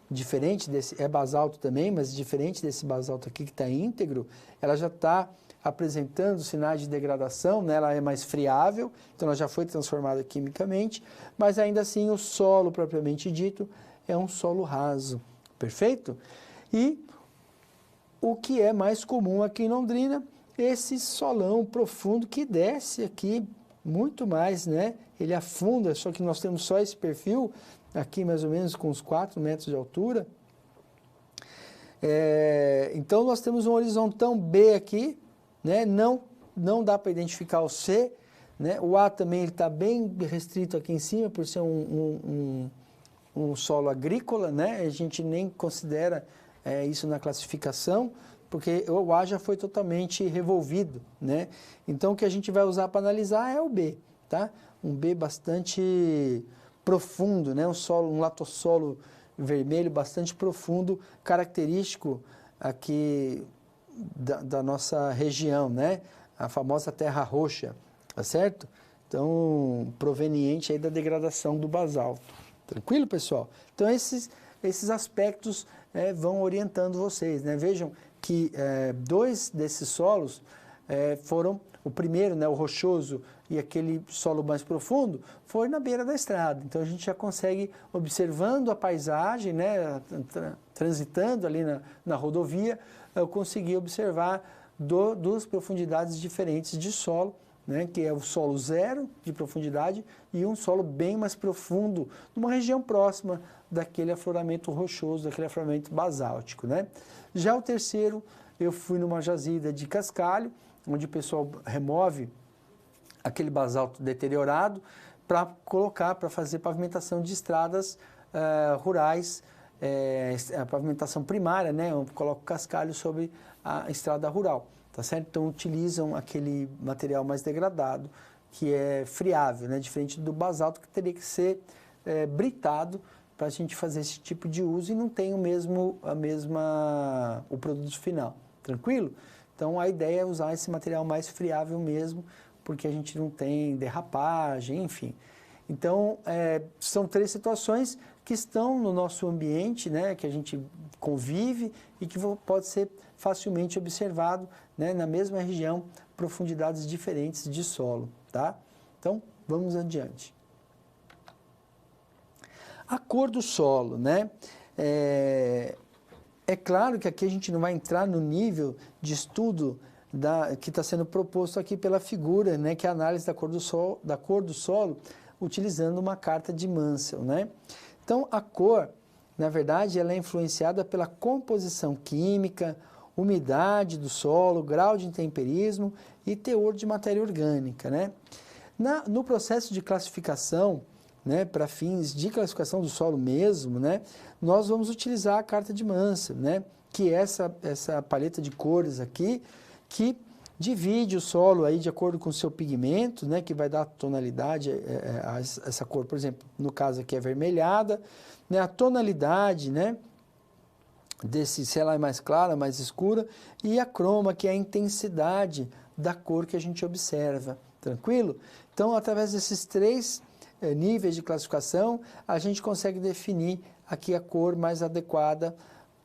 diferente desse, é basalto também, mas diferente desse basalto aqui que está íntegro, ela já está apresentando sinais de degradação, né? Ela é mais friável, então ela já foi transformada quimicamente, mas ainda assim o solo propriamente dito é um solo raso, perfeito? E o que é mais comum aqui em Londrina, esse solão profundo que desce aqui muito mais, né? Ele afunda, só que nós temos só esse perfil, aqui mais ou menos com uns 4 metros de altura. Então nós temos um horizontão B aqui, né? Não dá para identificar o C, né? O A também está bem restrito aqui em cima, por ser um solo agrícola, né? A gente nem considera isso na classificação, porque o A já foi totalmente revolvido, né? Então o que a gente vai usar para analisar é o B, tá? Um B bastante profundo, né? Um latossolo vermelho bastante profundo, característico aqui da nossa região, né? A famosa terra roxa, tá certo? Então, proveniente aí da degradação do basalto. Tranquilo, pessoal? Então, esses aspectos vão orientando vocês, né? Vejam que 2 desses solos foram, o primeiro, né, o rochoso, e aquele solo mais profundo, foi na beira da estrada. Então, a gente já consegue, observando a paisagem, né, transitando ali na rodovia, eu consegui observar duas profundidades diferentes de solo, né, que é o solo zero de profundidade e um solo bem mais profundo, numa região próxima daquele afloramento rochoso, daquele afloramento basáltico, né? Já o terceiro, eu fui numa jazida de cascalho, onde o pessoal remove aquele basalto deteriorado para colocar, para fazer pavimentação de estradas rurais, a pavimentação primária, né? Eu coloco cascalho sobre a estrada rural, tá certo? Então utilizam aquele material mais degradado, que é friável, né? Diferente do basalto, que teria que ser britado para a gente fazer esse tipo de uso e não tem o produto final, tranquilo? Então a ideia é usar esse material mais friável mesmo, porque a gente não tem derrapagem, enfim. Então, são 3 situações que estão no nosso ambiente, né, que a gente convive e que pode ser facilmente observado, né, na mesma região, profundidades diferentes de solo, tá? Então, vamos adiante. A cor do solo, né? É claro que aqui a gente não vai entrar no nível de estudo que está sendo proposto aqui pela figura, né, que é a análise da cor do solo, utilizando uma carta de Munsell, né? Então, a cor, na verdade, ela é influenciada pela composição química, umidade do solo, grau de intemperismo e teor de matéria orgânica, né? No processo de classificação, né, para fins de classificação do solo mesmo, né, nós vamos utilizar a carta de Munsell, né, que é essa paleta de cores aqui, que divide o solo aí de acordo com o seu pigmento, né, que vai dar tonalidade a essa cor. Por exemplo, no caso aqui é avermelhada, né, a tonalidade, né, se ela é mais clara, mais escura, e a croma, que é a intensidade da cor que a gente observa, tranquilo? Então, através desses três níveis de classificação, a gente consegue definir aqui a cor mais adequada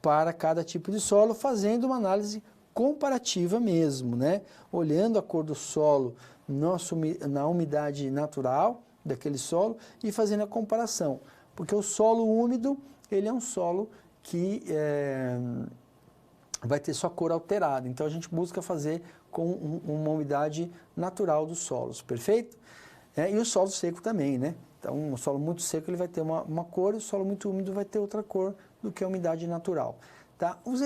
para cada tipo de solo, fazendo uma análise comparativa mesmo, né? Olhando a cor do solo na umidade natural daquele solo e fazendo a comparação, porque o solo úmido, ele é um solo que vai ter sua cor alterada, então a gente busca fazer com uma umidade natural dos solos, perfeito? E o solo seco também, né? Então, um solo muito seco ele vai ter uma cor, e o solo muito úmido vai ter outra cor do que a umidade natural. Tá? Os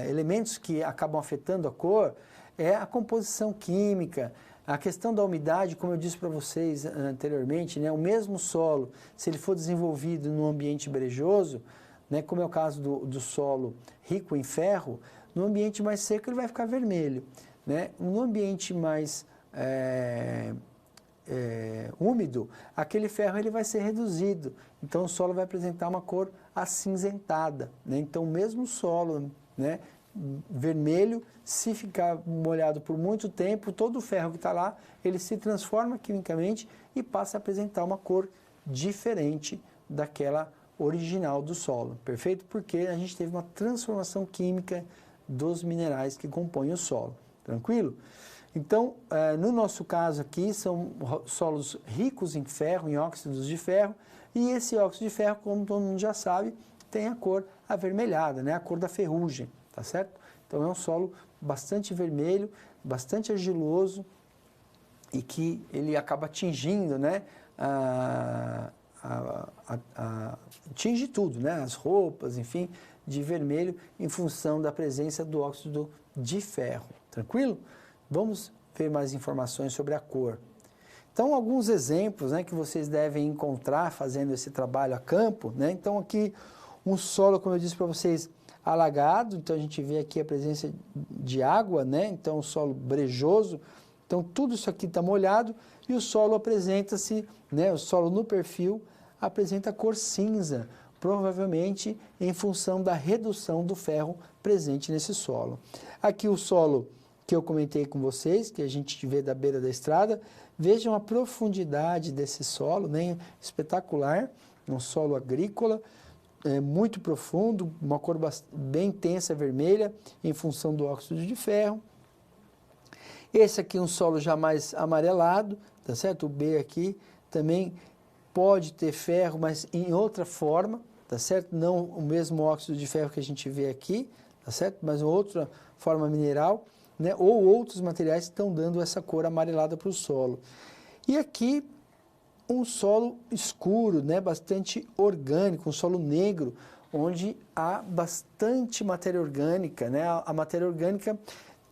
elementos que acabam afetando a cor é a composição química, a questão da umidade, como eu disse para vocês anteriormente, né? O mesmo solo, se ele for desenvolvido num ambiente brejoso, né? Como é o caso do solo rico em ferro, no ambiente mais seco ele vai ficar vermelho, né? No ambiente mais úmido, aquele ferro ele vai ser reduzido, então o solo vai apresentar uma cor acinzentada, né? Então o mesmo solo, né, vermelho, se ficar molhado por muito tempo, todo o ferro que está lá, ele se transforma quimicamente e passa a apresentar uma cor diferente daquela original do solo, perfeito? Porque a gente teve uma transformação química dos minerais que compõem o solo, tranquilo? Então, no nosso caso aqui, são solos ricos em ferro, em óxidos de ferro, e esse óxido de ferro, como todo mundo já sabe, tem a cor avermelhada, né? A cor da ferrugem, tá certo? Então, é um solo bastante vermelho, bastante argiloso, e que ele acaba atingindo, né? Atinge tudo, né? As roupas, enfim, de vermelho, em função da presença do óxido de ferro, tranquilo? Vamos ver mais informações sobre a cor. Então, alguns exemplos, né, que vocês devem encontrar fazendo esse trabalho a campo, né? Então, aqui um solo, como eu disse para vocês, alagado, então a gente vê aqui a presença de água, né? Então, um solo brejoso, então tudo isso aqui está molhado e o solo apresenta-se, né? O solo no perfil apresenta a cor cinza, provavelmente em função da redução do ferro presente nesse solo. Aqui o solo que eu comentei com vocês, que a gente vê da beira da estrada, vejam a profundidade desse solo, né? Espetacular, um solo agrícola, muito profundo, uma cor bem intensa, vermelha, em função do óxido de ferro. Esse aqui é um solo já mais amarelado, tá certo? O B aqui também pode ter ferro, mas em outra forma, tá certo? Não o mesmo óxido de ferro que a gente vê aqui, tá certo? Mas outra forma mineral, né, ou outros materiais que estão dando essa cor amarelada para o solo. E aqui um solo escuro, né, bastante orgânico, um solo negro, onde há bastante matéria orgânica, né? A matéria orgânica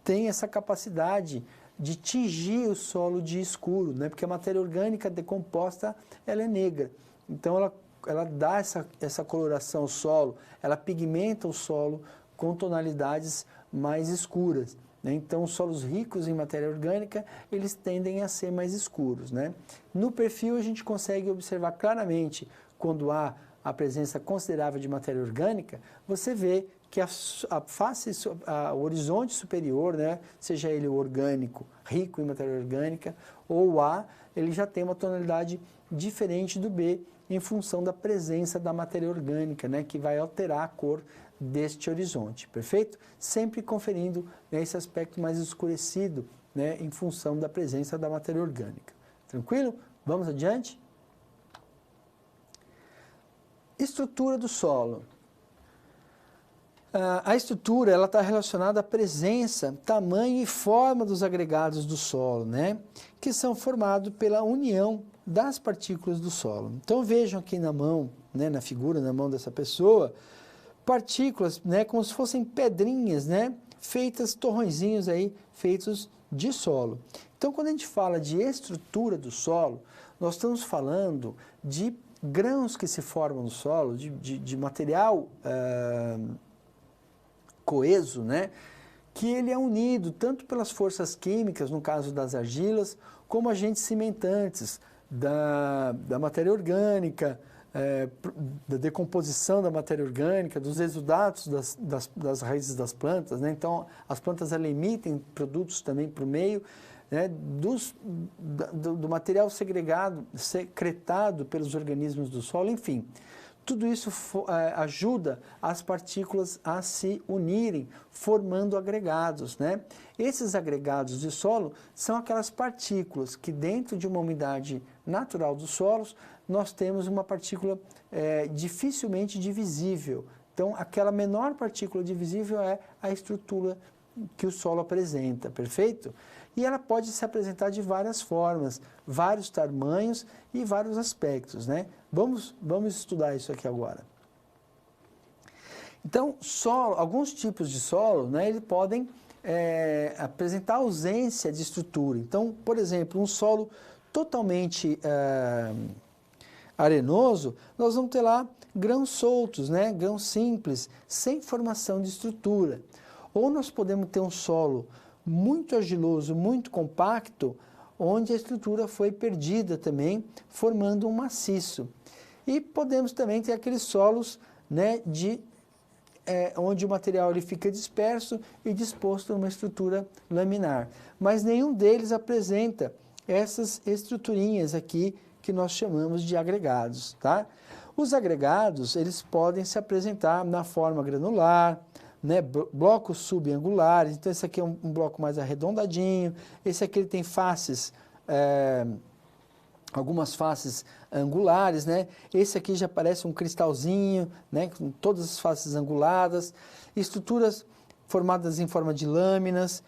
tem essa capacidade de tingir o solo de escuro, né? Porque a matéria orgânica decomposta ela é negra. Então ela dá essa coloração ao solo, ela pigmenta o solo com tonalidades mais escuras. Então, os solos ricos em matéria orgânica, eles tendem a ser mais escuros, né? No perfil, a gente consegue observar claramente, quando há a presença considerável de matéria orgânica, você vê que o horizonte superior, né, seja ele o orgânico, rico em matéria orgânica, ou o A, ele já tem uma tonalidade diferente do B, em função da presença da matéria orgânica, né, que vai alterar a cor deste horizonte, perfeito? Sempre conferindo, né, esse aspecto mais escurecido, né, em função da presença da matéria orgânica. Tranquilo? Vamos adiante? Estrutura do solo. A estrutura ela está relacionada à presença, tamanho e forma dos agregados do solo, né, que são formados pela união das partículas do solo. Então vejam aqui na mão, né, na figura, na mão dessa pessoa, partículas, né, como se fossem pedrinhas, né, feitas, torrõezinhos aí, feitos de solo. Então, quando a gente fala de estrutura do solo, nós estamos falando de grãos que se formam no solo, de material coeso, né, que ele é unido tanto pelas forças químicas, no caso das argilas, como agentes cimentantes da matéria orgânica, da decomposição da matéria orgânica, dos exudatos das raízes das plantas, né? Então, as plantas emitem produtos também para o meio, né? Do material segregado, secretado pelos organismos do solo, enfim. Tudo isso ajuda as partículas a se unirem, formando agregados, né? Esses agregados de solo são aquelas partículas que dentro de uma umidade natural dos solos, nós temos uma partícula dificilmente divisível. Então, aquela menor partícula divisível é a estrutura que o solo apresenta, perfeito? E ela pode se apresentar de várias formas, vários tamanhos e vários aspectos, né? Vamos estudar isso aqui agora. Então, alguns tipos de solo, né, eles podem apresentar ausência de estrutura. Então, por exemplo, um solo totalmente arenoso, nós vamos ter lá grãos soltos, né, grãos simples, sem formação de estrutura. Ou nós podemos ter um solo muito argiloso, muito compacto, onde a estrutura foi perdida também, formando um maciço. E podemos também ter aqueles solos, né, onde o material ele fica disperso e disposto numa estrutura laminar. Mas nenhum deles apresenta essas estruturinhas aqui que nós chamamos de agregados, tá? Os agregados, eles podem se apresentar na forma granular, né, blocos subangulares. Então esse aqui é um bloco mais arredondadinho, esse aqui ele tem faces, algumas faces angulares, né? Esse aqui já parece um cristalzinho, né, com todas as faces anguladas, estruturas formadas em forma de lâminas,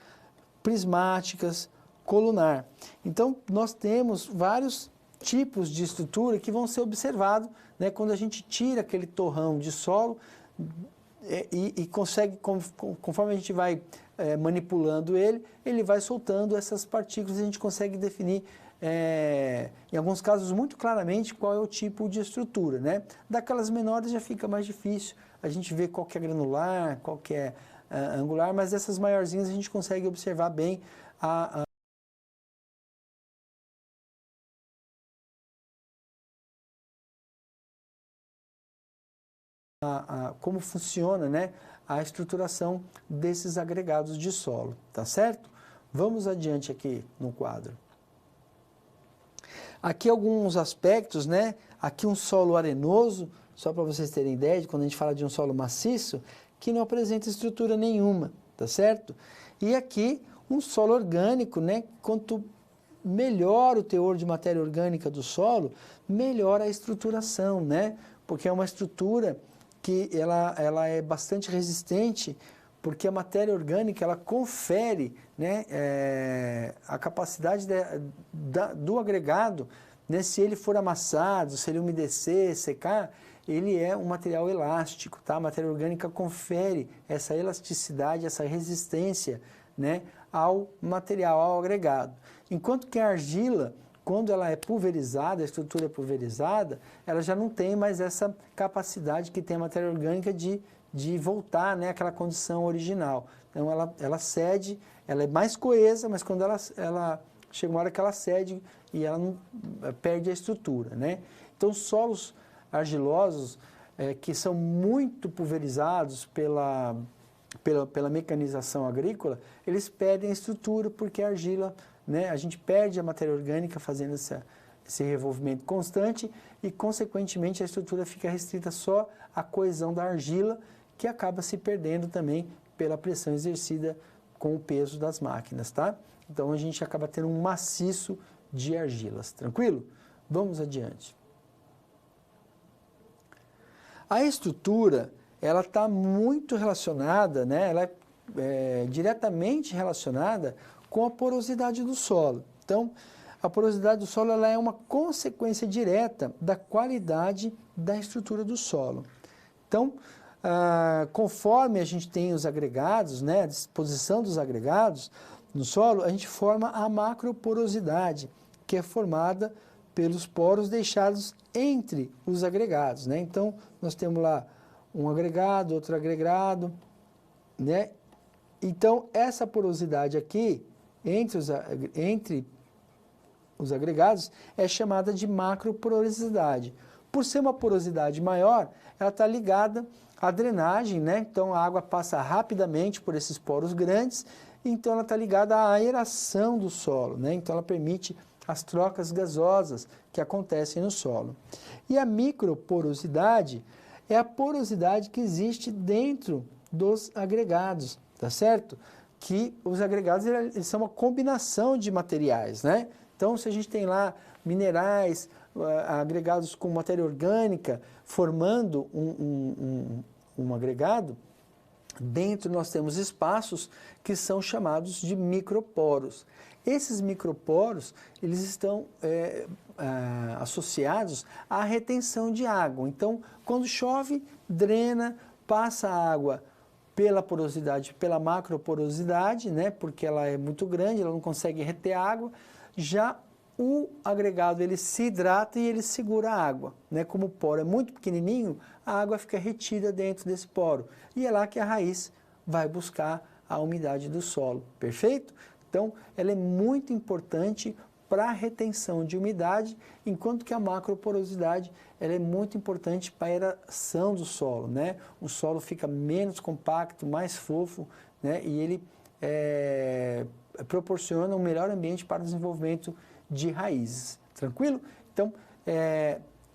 prismáticas, colunar. Então nós temos vários tipos de estrutura que vão ser observados, né, quando a gente tira aquele torrão de solo e consegue, conforme a gente vai manipulando ele vai soltando essas partículas e a gente consegue definir, em alguns casos, muito claramente qual é o tipo de estrutura, né? Daquelas menores já fica mais difícil, a gente vê qual que é granular, qual que é angular, mas dessas maiorzinhas a gente consegue observar bem como funciona, né, a estruturação desses agregados de solo, tá certo? Vamos adiante aqui no quadro. Aqui alguns aspectos, né? Aqui um solo arenoso, só para vocês terem ideia de quando a gente fala de um solo maciço, que não apresenta estrutura nenhuma, tá certo? E aqui um solo orgânico, né? Quanto melhor o teor de matéria orgânica do solo, melhor a estruturação, né? Porque é uma estrutura que ela é bastante resistente, porque a matéria orgânica ela confere, né, a capacidade do agregado, né, se ele for amassado, se ele umedecer, secar, ele é um material elástico, tá? A matéria orgânica confere essa elasticidade, essa resistência, né, ao material, ao agregado. Enquanto que a argila, quando ela é pulverizada, a estrutura é pulverizada, ela já não tem mais essa capacidade que tem a matéria orgânica de voltar, né, àquela condição original. Então ela cede, ela é mais coesa, mas quando ela chega uma hora que ela cede e ela não, perde a estrutura, né? Então solos argilosos que são muito pulverizados pela mecanização agrícola, eles perdem a estrutura porque a argila, né, a gente perde a matéria orgânica fazendo esse revolvimento constante e, consequentemente, a estrutura fica restrita só à coesão da argila, que acaba se perdendo também pela pressão exercida com o peso das máquinas, tá? Então, a gente acaba tendo um maciço de argilas, tranquilo? Vamos adiante. A estrutura, ela está muito relacionada, né? Ela é diretamente relacionada com a porosidade do solo. Então, a porosidade do solo ela é uma consequência direta da qualidade da estrutura do solo. Então, conforme a gente tem os agregados, né, a disposição dos agregados no solo, a gente forma a macroporosidade, que é formada pelos poros deixados entre os agregados, né? Então, nós temos lá um agregado, outro agregado, né? Então, essa porosidade aqui, entre os agregados, é chamada de macroporosidade. Por ser uma porosidade maior, ela está ligada à drenagem, né? Então a água passa rapidamente por esses poros grandes, então ela está ligada à aeração do solo, né? Então ela permite as trocas gasosas que acontecem no solo. E a microporosidade é a porosidade que existe dentro dos agregados, tá certo? Que os agregados eles são uma combinação de materiais, né? Então, se a gente tem lá minerais, agregados com matéria orgânica, formando um agregado, dentro nós temos espaços que são chamados de microporos. Esses microporos, eles estão associados à retenção de água. Então, quando chove, drena, passa a água pela porosidade, pela macroporosidade, né? Porque ela é muito grande, ela não consegue reter água. Já o agregado ele se hidrata e ele segura a água, né? Como o poro é muito pequenininho, a água fica retida dentro desse poro. E é lá que a raiz vai buscar a umidade do solo, perfeito? Então, ela é muito importante para a retenção de umidade, enquanto que a macroporosidade ela é muito importante para a aeração do solo, né? O solo fica menos compacto, mais fofo, né? E ele proporciona um melhor ambiente para o desenvolvimento de raízes, tranquilo? Então,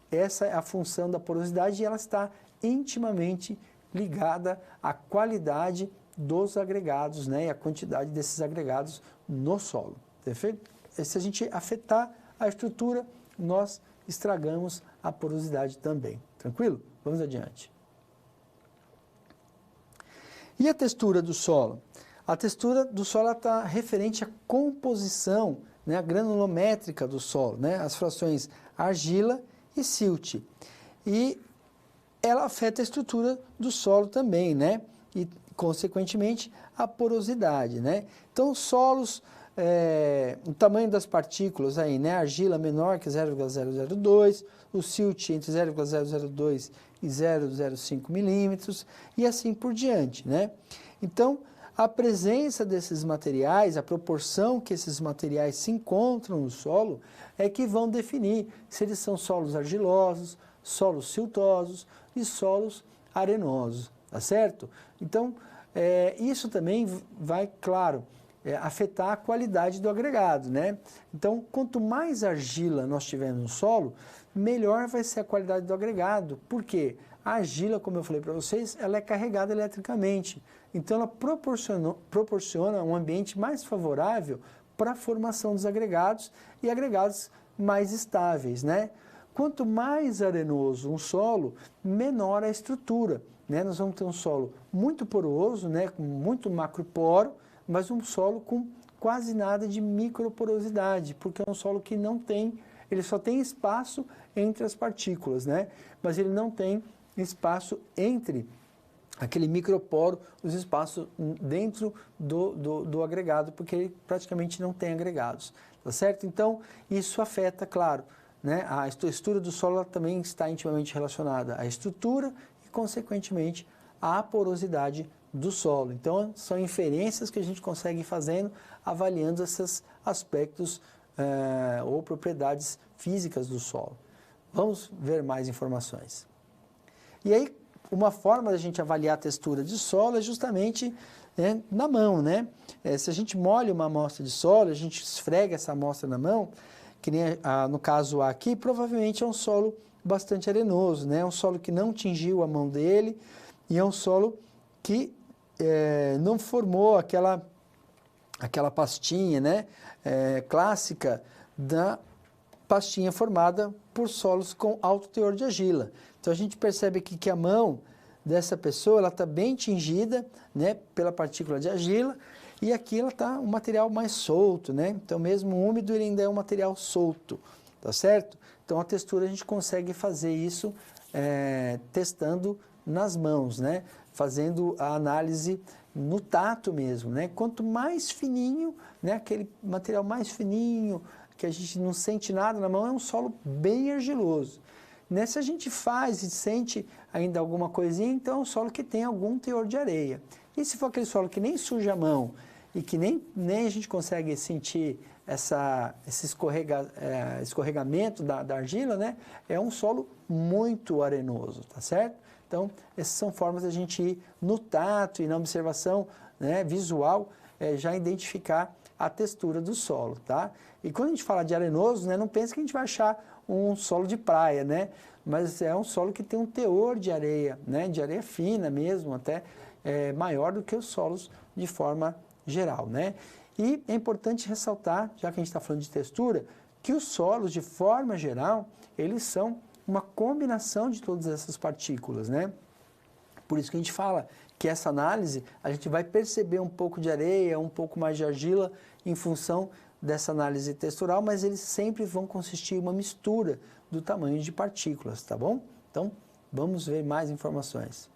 essa é a função da porosidade e ela está intimamente ligada à qualidade dos agregados, né, e a quantidade desses agregados no solo, perfeito? Se a gente afetar a estrutura, nós estragamos a porosidade também, tranquilo? Vamos adiante. E a textura do solo? A textura do solo está referente à composição, né, a granulométrica do solo, né, as frações argila e silt. E ela afeta a estrutura do solo também, né, e consequentemente a porosidade, né. Então solos, o tamanho das partículas aí, né, argila menor que 0,002, o silt entre 0,002 e 0,05 milímetros e assim por diante, né. Então, a presença desses materiais, a proporção que esses materiais se encontram no solo, é que vão definir se eles são solos argilosos, solos siltosos e solos arenosos, tá certo? Então, isso também vai, claro, afetar a qualidade do agregado, né? Então, quanto mais argila nós tivermos no solo, melhor vai ser a qualidade do agregado. Por quê? A argila, como eu falei para vocês, ela é carregada eletricamente. Então, ela proporciona um ambiente mais favorável para a formação dos agregados e agregados mais estáveis, né? Quanto mais arenoso um solo, menor a estrutura, né? Nós vamos ter um solo muito poroso, né? Com muito macroporo, mas um solo com quase nada de microporosidade, porque é um solo que não tem, ele só tem espaço entre as partículas, né? Mas ele não tem espaço entre aquele microporo, os espaços dentro do agregado, porque ele praticamente não tem agregados, tá certo? Então, isso afeta, claro, né? A textura do solo também está intimamente relacionada à estrutura e, consequentemente, à porosidade do solo. Então, são inferências que a gente consegue ir fazendo, avaliando esses aspectos ou propriedades físicas do solo. Vamos ver mais informações. E aí, uma forma da gente avaliar a textura de solo é justamente na mão, né? Se a gente molha uma amostra de solo, a gente esfrega essa amostra na mão, que nem no caso aqui, provavelmente é um solo bastante arenoso, né? É um solo que não tingiu a mão dele e é um solo que não formou aquela pastinha, né? Clássica da pastinha formada por solos com alto teor de argila. Então, a gente percebe aqui que a mão dessa pessoa está bem tingida, né, pela partícula de argila, e aqui ela está um material mais solto, né? Então, mesmo úmido, ele ainda é um material solto, tá certo? Então, a textura a gente consegue fazer isso testando nas mãos, né? Fazendo a análise no tato mesmo, né? Quanto mais fininho, né, aquele material mais fininho, que a gente não sente nada na mão, é um solo bem argiloso. Se a gente faz e sente ainda alguma coisinha, então é um solo que tem algum teor de areia. E se for aquele solo que nem suja a mão e que nem a gente consegue sentir esse escorregamento da argila, né? É um solo muito arenoso, tá certo? Então, essas são formas da gente ir no tato e na observação, né, visual, já identificar a textura do solo, tá? E quando a gente fala de arenoso, né, não pense que a gente vai achar um solo de praia, né? Mas é um solo que tem um teor de areia, né? De areia fina mesmo, até maior do que os solos de forma geral, né? E é importante ressaltar, já que a gente está falando de textura, que os solos, de forma geral, eles são uma combinação de todas essas partículas, né? Por isso que a gente fala que essa análise, a gente vai perceber um pouco de areia, um pouco mais de argila, em função dessa análise textural, mas eles sempre vão consistir em uma mistura do tamanho de partículas, tá bom? Então, vamos ver mais informações.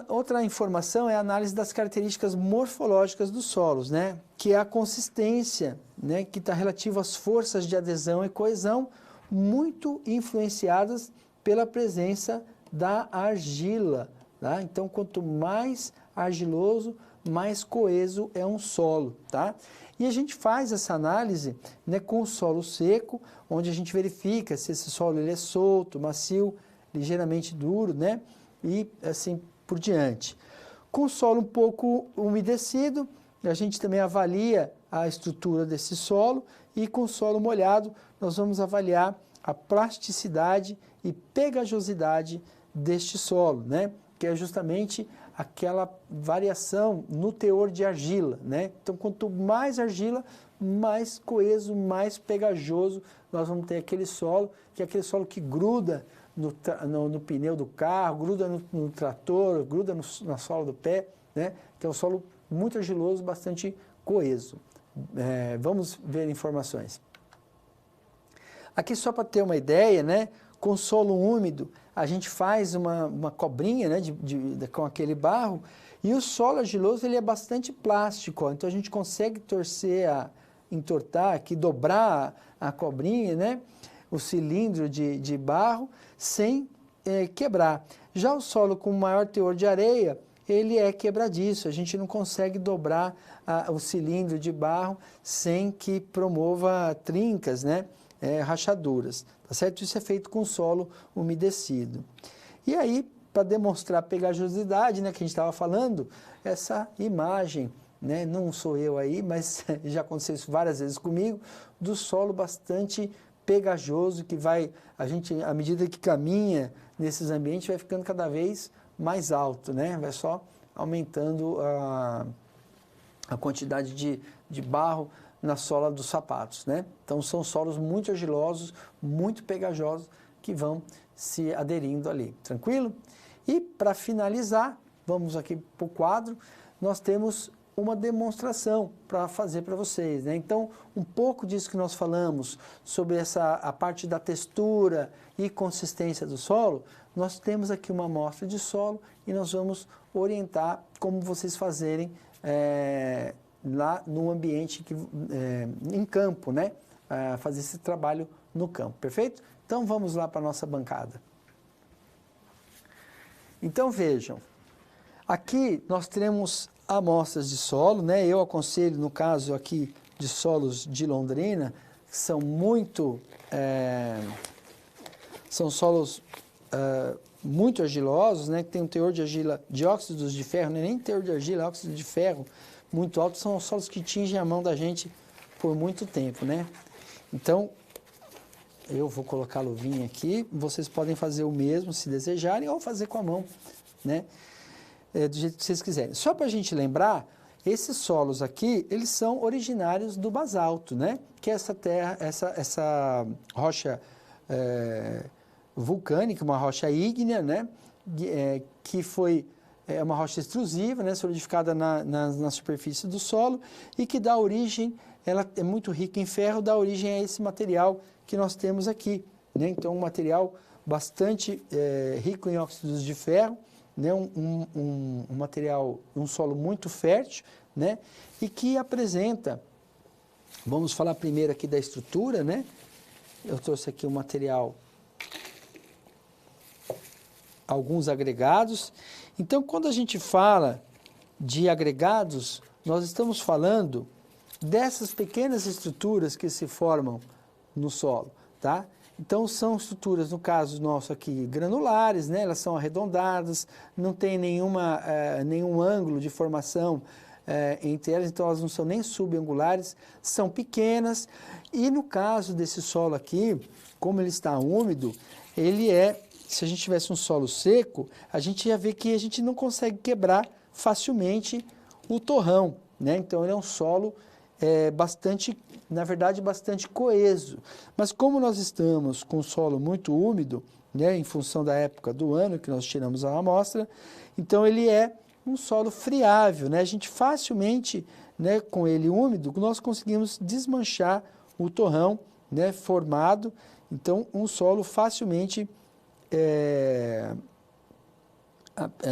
Outra informação é a análise das características morfológicas dos solos, né? Que é a consistência, né? Que está relativa às forças de adesão e coesão, muito influenciadas pela presença da argila, tá? Então, quanto mais argiloso, mais coeso é um solo, tá? E a gente faz essa análise, né, com o solo seco, onde a gente verifica se esse solo ele é solto, macio, ligeiramente duro, né? E assim por diante. Com o solo um pouco umedecido, a gente também avalia a estrutura desse solo, e com o solo molhado, nós vamos avaliar a plasticidade e pegajosidade deste solo, né? Que é justamente aquela variação no teor de argila, né? Então, quanto mais argila, mais coeso, mais pegajoso nós vamos ter aquele solo, que é aquele solo que gruda no pneu do carro, gruda no trator, gruda na sola do pé, né? Que é um solo muito argiloso, bastante coeso. Vamos ver informações. Aqui só para ter uma ideia, né? Com solo úmido, a gente faz uma cobrinha, né, com aquele barro, e o solo argiloso ele é bastante plástico, ó, então a gente consegue entortar, aqui, dobrar a cobrinha, né, o cilindro de barro, sem quebrar. Já o solo com maior teor de areia, ele é quebradiço, a gente não consegue dobrar o cilindro de barro sem que promova trincas, né, rachaduras, tá certo? Isso é feito com solo umedecido. E aí, para demonstrar a pegajosidade, né, que a gente estava falando, essa imagem, né, não sou eu aí, mas já aconteceu isso várias vezes comigo, do solo bastante pegajoso, que a gente, à medida que caminha nesses ambientes, vai ficando cada vez mais alto, né? Vai só aumentando a quantidade de barro na sola dos sapatos, né? Então, são solos muito argilosos, muito pegajosos, que vão se aderindo ali, tranquilo? E, para finalizar, vamos aqui para o quadro, nós temos uma demonstração para fazer para vocês, né? Então, um pouco disso que nós falamos sobre a parte da textura e consistência do solo, nós temos aqui uma amostra de solo e nós vamos orientar como vocês fazerem lá no ambiente, em campo, né? Fazer esse trabalho no campo, perfeito? Então, vamos lá para a nossa bancada. Então, vejam, aqui nós temos amostras de solo, né? Eu aconselho, no caso aqui de solos de Londrina, que são são solos muito argilosos, né? Que tem um teor de argila, de óxidos de ferro, não é nem teor de argila, é óxido de ferro muito alto, são solos que tingem a mão da gente por muito tempo, né? Então, eu vou colocar a luvinha aqui, vocês podem fazer o mesmo se desejarem, ou fazer com a mão, né? Do jeito que vocês quiserem. Só para a gente lembrar, esses solos aqui, eles são originários do basalto, né? Que é essa terra, essa rocha vulcânica, uma rocha ígnea, né? Que foi uma rocha extrusiva, né? Solidificada na superfície do solo e que dá origem, ela é muito rica em ferro, dá origem a esse material que nós temos aqui, né? Então, um material bastante rico em óxidos de ferro, né? Um material, um solo muito fértil, né? E que apresenta, vamos falar primeiro aqui da estrutura, né? Eu trouxe aqui o material, alguns agregados. Então, quando a gente fala de agregados, nós estamos falando dessas pequenas estruturas que se formam no solo, tá? Então, são estruturas, no caso nosso aqui, granulares, né? Elas são arredondadas, não tem nenhum ângulo de formação entre elas, então elas não são nem subangulares, são pequenas. E no caso desse solo aqui, como ele está úmido, se a gente tivesse um solo seco, a gente ia ver que a gente não consegue quebrar facilmente o torrão, né? Então, ele é um solo bastante coeso. Mas como nós estamos com o solo muito úmido, né, em função da época do ano que nós tiramos a amostra, então ele é um solo friável, né? A gente facilmente, né, com ele úmido, nós conseguimos desmanchar o torrão, né, formado. Então, um solo facilmente,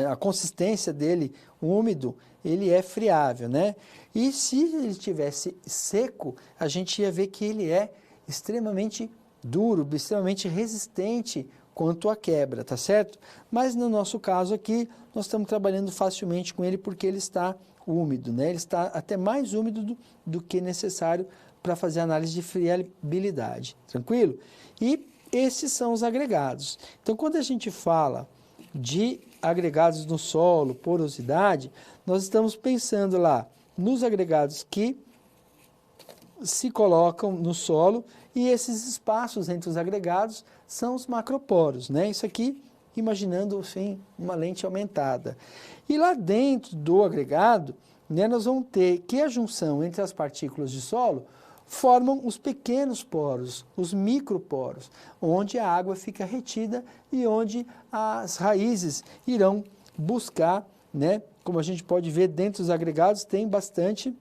a consistência dele, úmido, ele é friável, né? E se ele estivesse seco, a gente ia ver que ele é extremamente duro, extremamente resistente quanto à quebra, tá certo? Mas no nosso caso aqui, nós estamos trabalhando facilmente com ele porque ele está úmido, né? Ele está até mais úmido do que necessário para fazer análise de friabilidade, tranquilo? E esses são os agregados. Então, quando a gente fala de agregados no solo, porosidade, nós estamos pensando lá nos agregados que se colocam no solo e esses espaços entre os agregados são os macroporos, né? Isso aqui, imaginando assim, uma lente aumentada. E lá dentro do agregado, né, nós vamos ter que a junção entre as partículas de solo formam os pequenos poros, os microporos, onde a água fica retida e onde as raízes irão buscar, né? Como a gente pode ver dentro dos agregados, tem bastante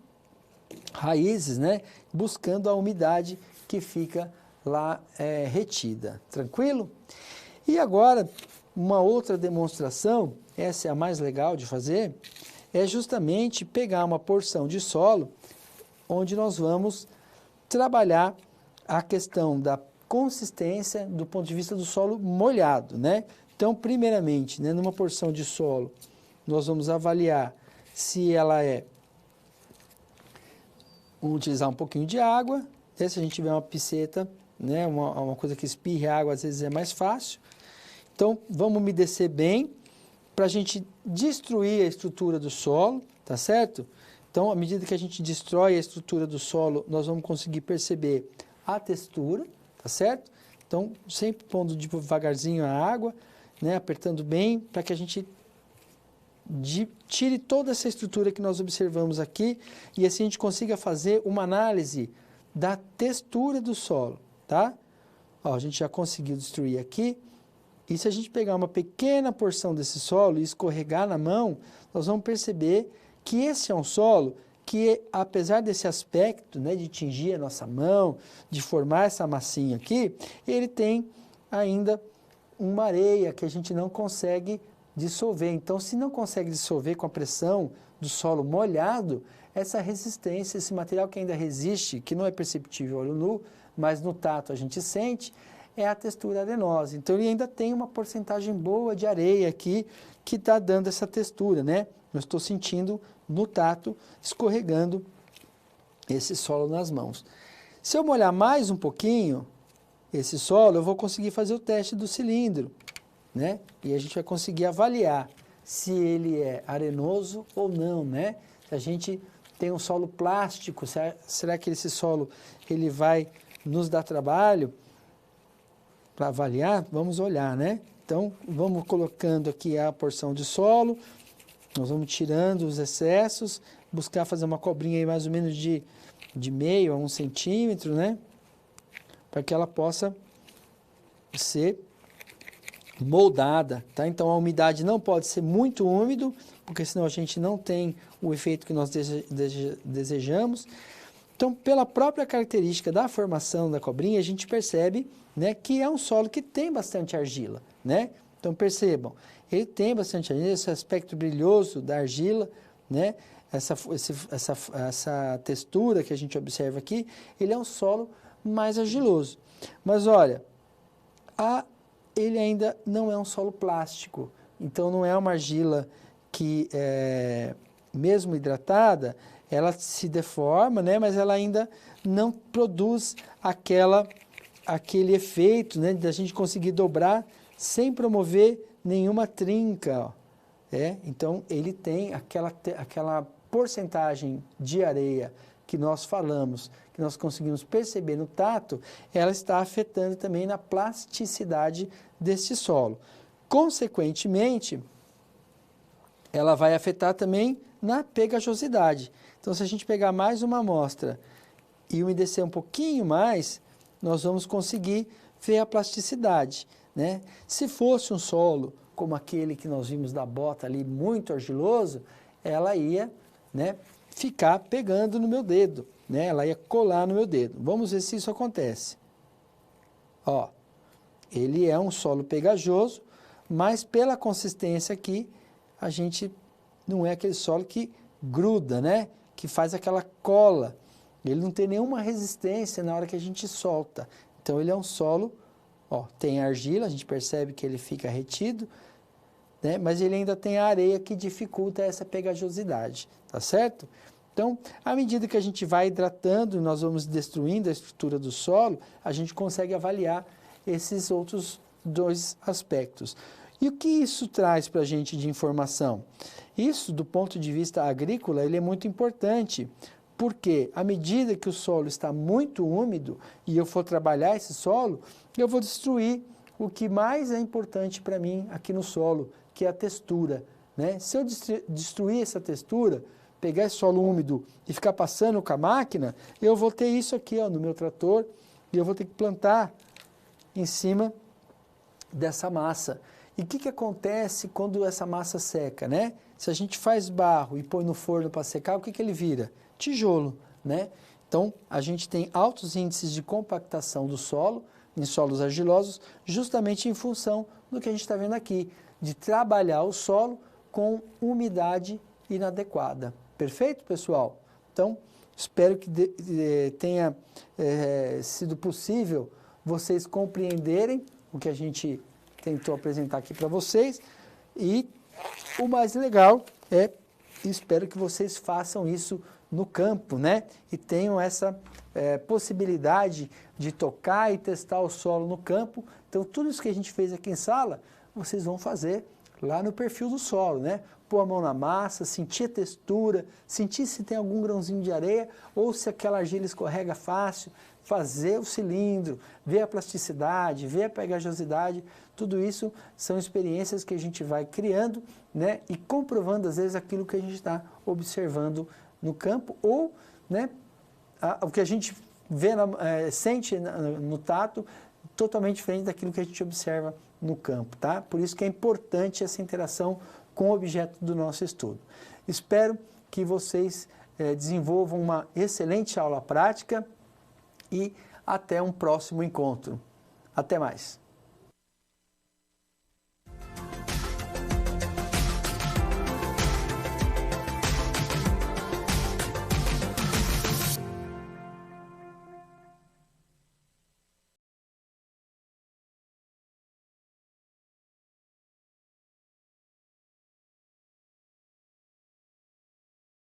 raízes, né? Buscando a umidade que fica lá retida. Tranquilo? E agora, uma outra demonstração, essa é a mais legal de fazer, é justamente pegar uma porção de solo onde nós vamos trabalhar a questão da consistência do ponto de vista do solo molhado, né? Então, primeiramente, né, numa porção de solo, nós vamos avaliar se ela vamos utilizar um pouquinho de água, né? Se a gente tiver uma piceta, né, uma coisa que espirre água, às vezes é mais fácil. Então, vamos umedecer bem para a gente destruir a estrutura do solo, tá certo? Então, à medida que a gente destrói a estrutura do solo, nós vamos conseguir perceber a textura, tá certo? Então, sempre pondo devagarzinho a água, né, apertando bem, para que a gente tire toda essa estrutura que nós observamos aqui e assim a gente consiga fazer uma análise da textura do solo, tá? Ó, a gente já conseguiu destruir aqui. E se a gente pegar uma pequena porção desse solo e escorregar na mão, nós vamos perceber que esse é um solo que, apesar desse aspecto, né, de tingir a nossa mão, de formar essa massinha aqui, ele tem ainda uma areia que a gente não consegue dissolver. Então, se não consegue dissolver com a pressão do solo molhado, essa resistência, esse material que ainda resiste, que não é perceptível ao olho nu, mas no tato a gente sente, é a textura arenosa. Então, ele ainda tem uma porcentagem boa de areia aqui que está dando essa textura, né? Eu estou sentindo no tato, escorregando esse solo nas mãos. Se eu molhar mais um pouquinho esse solo, eu vou conseguir fazer o teste do cilindro, né? E a gente vai conseguir avaliar se ele é arenoso ou não, né? Se a gente tem um solo plástico, será que esse solo ele vai nos dar trabalho para avaliar? Vamos olhar, né? Então, vamos colocando aqui a porção de solo, nós vamos tirando os excessos, buscar fazer uma cobrinha aí mais ou menos de meio a 1 centímetro, né? Para que ela possa ser moldada, tá? Então, a umidade não pode ser muito úmido, porque senão a gente não tem o efeito que nós desejamos. Então, pela própria característica da formação da cobrinha, a gente percebe, né, que é um solo que tem bastante argila, né? Então, percebam, ele tem bastante argila, esse aspecto brilhoso da argila, né? Essa textura que a gente observa aqui, ele é um solo mais argiloso. Mas, olha, ele ainda não é um solo plástico, então não é uma argila que, mesmo hidratada, ela se deforma, né? Mas ela ainda não produz aquele efeito, né? Da gente conseguir dobrar sem promover nenhuma trinca, ó. Então, ele tem aquela porcentagem de areia que nós falamos, que nós conseguimos perceber no tato, ela está afetando também na plasticidade desse solo. Consequentemente, ela vai afetar também na pegajosidade. Então, se a gente pegar mais uma amostra e umedecer um pouquinho mais, nós vamos conseguir ver a plasticidade, né? Se fosse um solo como aquele que nós vimos da bota ali, muito argiloso, ela ia, né, ficar pegando no meu dedo, né? Ela ia colar no meu dedo. Vamos ver se isso acontece. Ó, ele é um solo pegajoso, mas pela consistência aqui, a gente não é aquele solo que gruda, né? Que faz aquela cola. Ele não tem nenhuma resistência na hora que a gente solta. Então, ele é um solo, ó, tem argila, a gente percebe que ele fica retido, né? Mas ele ainda tem a areia que dificulta essa pegajosidade, tá certo? Então, à medida que a gente vai hidratando, nós vamos destruindo a estrutura do solo, a gente consegue avaliar esses outros dois aspectos. E o que isso traz para a gente de informação? Isso, do ponto de vista agrícola, ele é muito importante, porque à medida que o solo está muito úmido e eu for trabalhar esse solo, eu vou destruir o que mais é importante para mim aqui no solo, que é a textura, né? Se eu destruir essa textura, pegar esse solo úmido e ficar passando com a máquina, eu vou ter isso aqui, ó, no meu trator, e eu vou ter que plantar em cima dessa massa. E o que acontece quando essa massa seca, né? Se a gente faz barro e põe no forno para secar, o que ele vira? Tijolo, né? Então, a gente tem altos índices de compactação do solo, em solos argilosos, justamente em função do que a gente está vendo aqui, de trabalhar o solo com umidade inadequada. Perfeito, pessoal? Então, espero que tenha sido possível vocês compreenderem o que a gente tentou apresentar aqui para vocês. E o mais legal espero que vocês façam isso no campo, né? E tenham essa possibilidade de tocar e testar o solo no campo. Então, tudo isso que a gente fez aqui em sala, vocês vão fazer lá no perfil do solo, né? Pôr a mão na massa, sentir a textura, sentir se tem algum grãozinho de areia ou se aquela argila escorrega fácil, fazer o cilindro, ver a plasticidade, ver a pegajosidade, tudo isso são experiências que a gente vai criando, né? E comprovando às vezes aquilo que a gente está observando no campo ou, né, o que a gente vê, sente no tato, totalmente diferente daquilo que a gente observa no campo, tá? Por isso que é importante essa interação com o objeto do nosso estudo. Espero que vocês desenvolvam uma excelente aula prática e até um próximo encontro. Até mais!